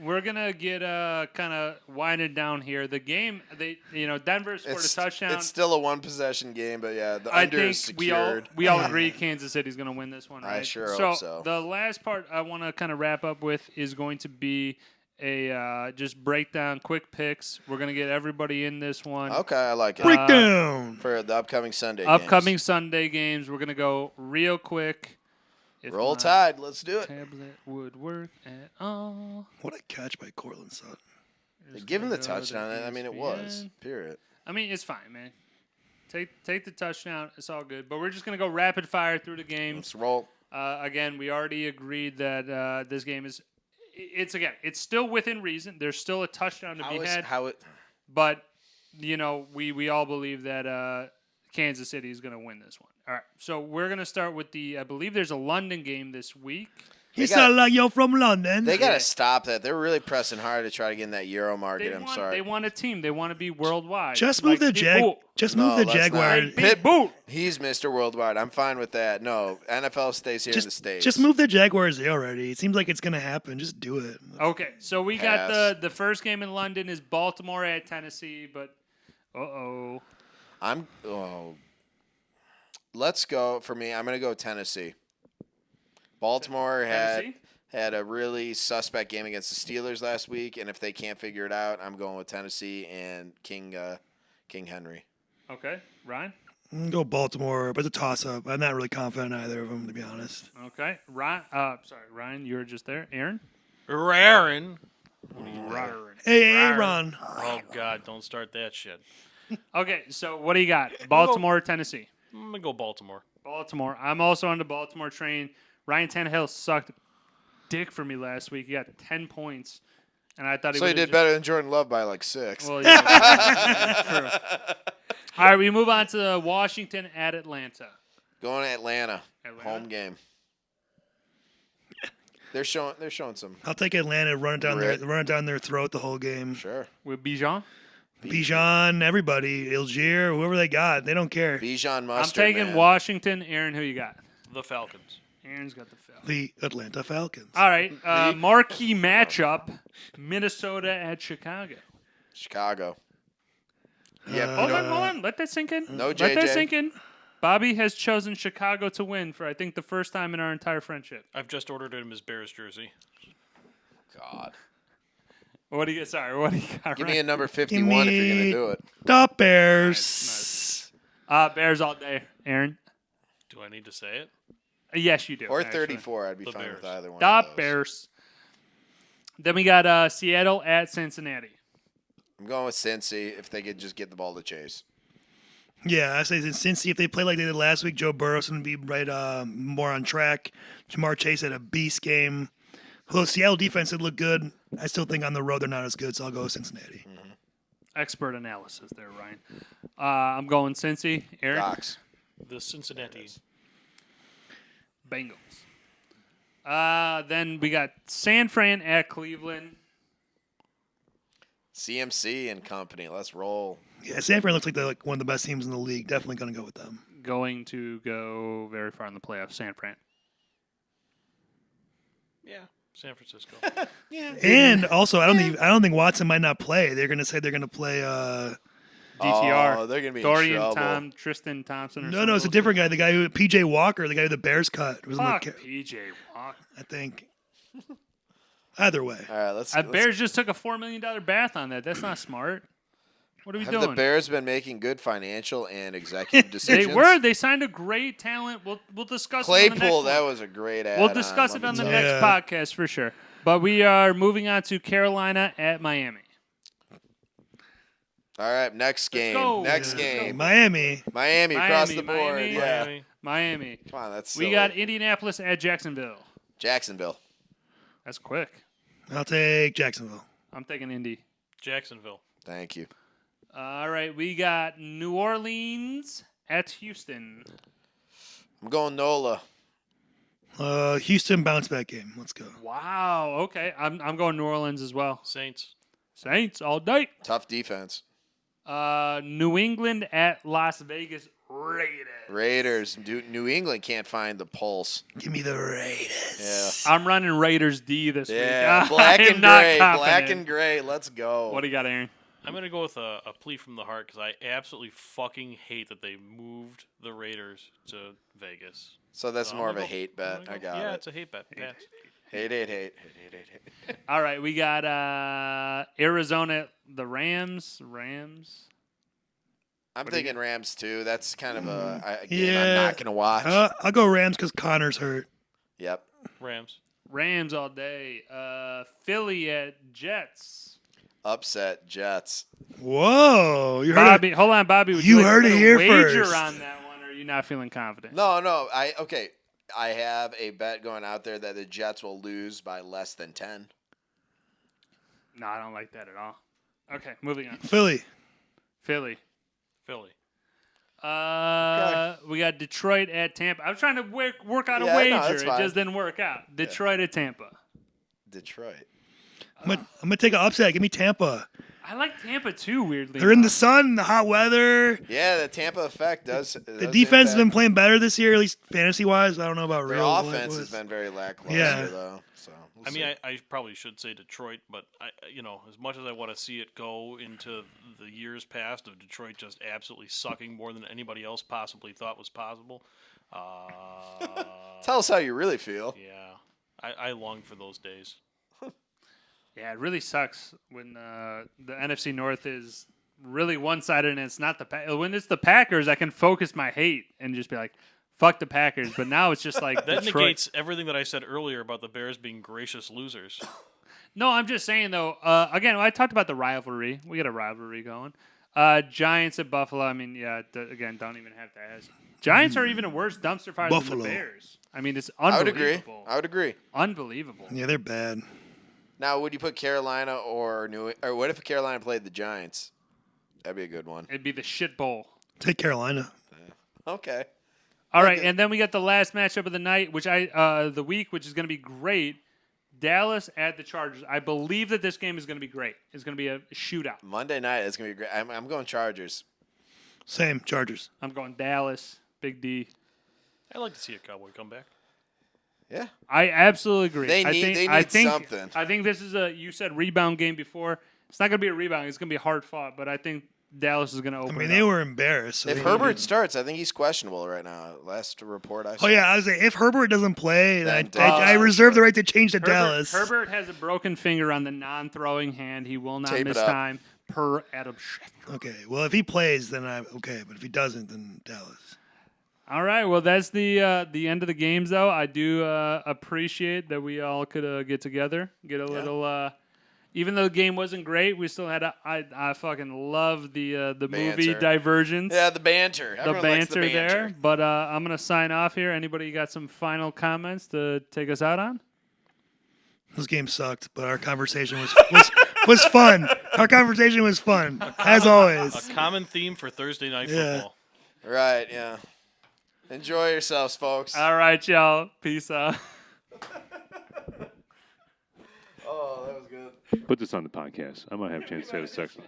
S2: we're gonna get kind of winding down here. The game, Denver scored a touchdown.
S3: It's still a one possession game, but yeah, the
S2: I
S3: under
S2: think
S3: is secured.
S2: we all agree Kansas City's going to win this one, right?
S3: I sure hope so.
S2: The last part I want to kind of wrap up with is going to be a just breakdown, quick picks. We're going to get everybody in this one.
S3: Okay, I like it.
S4: Breakdown.
S3: For the upcoming Sunday
S2: Upcoming Sunday games, we're going to go real quick. If
S3: Roll
S2: my
S3: Tide, let's do it.
S2: Tablet would work at all.
S4: What a catch by Cortland Sutton.
S2: Just
S3: Give him the
S2: gonna go to
S3: touchdown. I mean, it was.
S2: ESPN.
S3: Period.
S2: I mean, it's fine, man. Take the touchdown. It's all good. But we're just going to go rapid fire through the games.
S3: Let's roll.
S2: Again, we already agreed that this game is it's still within reason. There's still a touchdown to be had. But, we all believe that Kansas City is going to win this one. All right. So we're going to start with I believe there's a London game this week.
S4: He sound like you're from London.
S3: They got to stop that. They're really pressing hard to try to get in that Euro market. I'm sorry.
S2: They want a team. They want to be worldwide.
S4: Just move the Jaguar.
S3: Pitt
S2: boot.
S3: He's Mr. Worldwide. I'm fine with that. No, NFL stays here in the States.
S4: Just move the Jaguars already. It seems like it's going to happen. Just do it.
S2: Okay. So we
S3: Pass.
S2: got the first game in London is Baltimore at Tennessee, but
S3: Let's go. For me, I'm going to go Tennessee. Baltimore had a really suspect game against the Steelers last week, and if they can't figure it out, I'm going with Tennessee and King Henry.
S2: Okay. Ryan?
S4: Go Baltimore, but it's a toss-up. I'm not really confident in either of them, to be honest.
S2: Okay. Ryan, you were just there. Aaron?
S5: Aaron.
S4: Hey, Ron.
S5: Oh, God, don't start that shit.
S2: Okay, so what do you got? Baltimore or Tennessee?
S5: I'm going to go Baltimore.
S2: Baltimore. I'm also on the Baltimore train. Ryan Tannehill sucked dick for me last week. He got 10 points, and I thought
S3: he did better than Jordan Love by like 6.
S2: Well, yeah, true. All right, we move on to Washington at Atlanta.
S3: Going to Atlanta. Home game. They're showing some.
S4: I'll take Atlanta. Run it down their throat the whole game.
S3: Sure.
S2: With Bijan?
S4: Bijan, everybody, Algier, whoever they got, they don't care.
S3: Bijan Mustard.
S2: I'm taking
S3: man.
S2: Washington. Aaron, who you got?
S5: The Falcons.
S2: Aaron's got the Falcons.
S4: The Atlanta Falcons.
S2: All right, marquee matchup: Minnesota at Chicago.
S3: Chicago. Yeah.
S2: Hold on. Let that sink in.
S3: No
S2: Let that
S3: JJ.
S2: sink in. Bobby has chosen Chicago to win for, I think, the first time in our entire friendship.
S5: I've just ordered him his Bears jersey.
S3: God.
S2: What do you got? Sorry, what do you got?
S3: Give
S2: right?
S3: me a number 51 if you're going to do it.
S4: The Bears.
S2: Nice. Bears all day. Aaron?
S5: Do I need to say it?
S2: Yes, you do.
S3: Or
S2: actually.
S3: 34. I'd be
S5: The
S3: fine
S5: Bears.
S3: with either one
S2: The
S3: of those.
S2: Bears. Then we got Seattle at Cincinnati.
S3: I'm going with Cincy if they could just get the ball to Chase.
S4: Yeah, I say Cincy, if they play like they did last week, Joe Burrow's going to be right more on track. Jamar Chase had a beast game. Although Seattle defense did look good, I still think on the road they're not as good, so I'll go with Cincinnati.
S2: Expert analysis there, Ryan. I'm going Cincy. Aaron?
S3: Docs.
S5: The Cincinnati.
S2: Bengals. Then we got San Fran at Cleveland.
S3: CMC and company. Let's roll.
S4: Yeah, San Fran looks like they're like one of the best teams in the league. Definitely going to go with them.
S2: Going to go very far in the playoffs. San Fran.
S5: Yeah, San Francisco.
S4: And also, I don't think Watson might not play. They're going to say they're going to play.
S2: DTR.
S3: Oh, they're going to be
S2: Dorian
S3: in trouble.
S2: Tristan Thompson. Or
S4: No, it's a different guy. The guy who PJ Walker, the guy who the Bears cut. Was in the
S2: Fuck
S4: ca-
S2: PJ Walker.
S4: I think. Either way,
S3: All right, let's.
S2: Bears just took a $4 million bath on that. That's not smart. What are we
S3: Have
S2: doing?
S3: the Bears been making good financial and executive
S2: They
S3: decisions?
S2: were. They signed a great talent. We'll discuss it on the next
S3: Claypool,
S2: one.
S3: that was a great ad.
S2: We'll discuss it on the next podcast for sure. But we are moving on to Carolina at Miami.
S3: All right, next game.
S2: go.
S3: Next
S2: Let's
S3: game.
S4: Miami.
S3: Miami across the
S2: Miami,
S3: board.
S2: Miami.
S3: Yeah.
S5: Miami.
S2: Miami.
S3: Come on, that's
S2: We
S3: silly.
S2: got Indianapolis at Jacksonville.
S3: Jacksonville.
S2: That's quick.
S4: I'll take Jacksonville.
S2: I'm taking Indy.
S5: Jacksonville.
S3: Thank you.
S2: All right, we got New Orleans at Houston.
S3: I'm going NOLA.
S4: Houston bounce back game. Let's go.
S2: Wow. Okay, I'm going New Orleans as well.
S5: Saints.
S2: Saints all day.
S3: Tough defense.
S2: New England at Las Vegas Raiders.
S3: Raiders. New England can't find the pulse.
S4: Give me the Raiders.
S3: Yeah.
S2: I'm running Raiders D this
S3: Yeah.
S2: week.
S3: Black
S2: I am
S3: and
S2: not
S3: gray.
S2: confident.
S3: Black and gray. Let's go.
S2: What do you got, Aaron?
S5: I'm going to go with a plea from the heart because I absolutely fucking hate that they moved the Raiders to Vegas.
S3: So that's
S5: So
S3: more
S5: I'm
S3: of a
S5: gonna go-
S3: hate
S5: I'm
S3: bet.
S5: gonna
S3: I
S5: go-
S3: got
S5: Yeah,
S3: it.
S5: it's a hate bet. Pat.
S3: Hate.
S2: All right, we got Arizona, the Rams.
S3: I'm
S2: What do you
S3: thinking Rams too. That's kind of a game I'm
S4: Yeah.
S3: not going to watch.
S4: I'll go Rams because Connor's hurt.
S3: Yep.
S2: Rams all day. Philly at Jets.
S3: Upset Jets.
S4: Whoa, you heard
S2: Bobby, hold on, Bobby. Would
S4: You
S2: like to
S4: heard
S2: put
S4: it
S2: a
S4: here
S2: wager
S4: first.
S2: on that one, or are you not feeling confident?
S3: No. I have a bet going out there that the Jets will lose by less than 10.
S2: No, I don't like that at all. Okay, moving on.
S4: Philly.
S2: Philly.
S5: Philly.
S2: We got Detroit at Tampa. I was trying to work out a
S3: Yeah, no,
S2: wager.
S3: that's
S2: It
S3: fine.
S2: just didn't work out. Detroit at Tampa.
S3: Detroit.
S4: I'm gonna take an upset. Give me Tampa.
S2: I like Tampa too, weirdly.
S4: They're in the
S2: enough.
S4: sun, the hot weather.
S3: Yeah, the Tampa effect does.
S4: The defense has been playing better this year, at least fantasy wise. I don't know about
S3: Their
S4: real.
S3: offense has been very lackluster,
S4: Yeah.
S3: though. So we'll
S5: I mean,
S3: see.
S5: I probably should say Detroit, but as much as I want to see it go into the years past of Detroit just absolutely sucking more than anybody else possibly thought was possible.
S3: Tell us how you really feel.
S5: Yeah, I long for those days.
S2: Yeah, it really sucks when the NFC North is really one-sided and it's not the when it's the Packers. I can focus my hate and just be like, "Fuck the Packers." But now it's just like
S5: That
S2: Detroit.
S5: negates everything that I said earlier about the Bears being gracious losers.
S2: No, I'm just saying though. Again, I talked about the rivalry. We got a rivalry going. Giants at Buffalo. I mean, yeah. Again, don't even have to ask. Giants are even a worse dumpster fire than
S4: Buffalo.
S2: the Bears. I mean, it's
S3: I would agree.
S2: unbelievable.
S3: I would agree.
S2: Unbelievable.
S4: Yeah, they're bad.
S3: Now, would you put Carolina or or what if Carolina played the Giants? That'd be a good one.
S2: It'd be the shit bowl.
S4: Take Carolina.
S3: Okay.
S2: All right,
S3: Okay.
S2: and then we got the last matchup of the night, which the week, which is going to be great. Dallas at the Chargers. I believe that this game is going to be great. It's going to be a shootout.
S3: Monday night is gonna be great. I'm going Chargers.
S4: Same Chargers.
S2: I'm going Dallas. Big D.
S5: I like to see a Cowboy come back.
S3: Yeah.
S2: I absolutely agree.
S3: They
S2: I
S3: need-
S2: think,
S3: they
S2: I
S3: need
S2: think,
S3: something.
S2: I think this is you said rebound game before. It's not going to be a rebound. It's going to be hard fought. But I think Dallas is going to
S4: I
S2: open.
S4: mean,
S2: it
S4: they
S2: up.
S4: were embarrassed. So
S3: If
S4: they
S3: Herbert
S4: needed-
S3: starts, I think he's questionable right now. Last report I saw.
S4: Oh yeah, I was like, if Herbert doesn't play,
S3: Then
S4: I
S3: Dallas.
S4: reserve the right to change to Dallas.
S2: Herbert has a broken finger on the non-throwing hand. He will not
S3: Tape it
S2: miss
S3: up.
S2: time per Adam Schefter.
S4: Okay, well if he plays, then I'm okay. But if he doesn't, then Dallas.
S2: All right, well that's the end of the games though. I do appreciate that we all could get together, get a little. Even though the game wasn't great, we still had. I fucking love the movie
S3: Banter.
S2: divergence.
S3: Yeah, the banter.
S2: The
S3: Everyone likes
S2: banter there. But I'm gonna sign off here. Anybody got some final comments to take us out on?
S4: This game sucked, but our conversation was fun. Our conversation was fun, as always.
S5: A common theme for Thursday night
S4: Yeah.
S5: football.
S3: Right, yeah. Enjoy yourselves, folks.
S2: All right, y'all. Peace out.
S3: Oh, that was good.
S1: Put this on the podcast. I might have a chance to say it a second.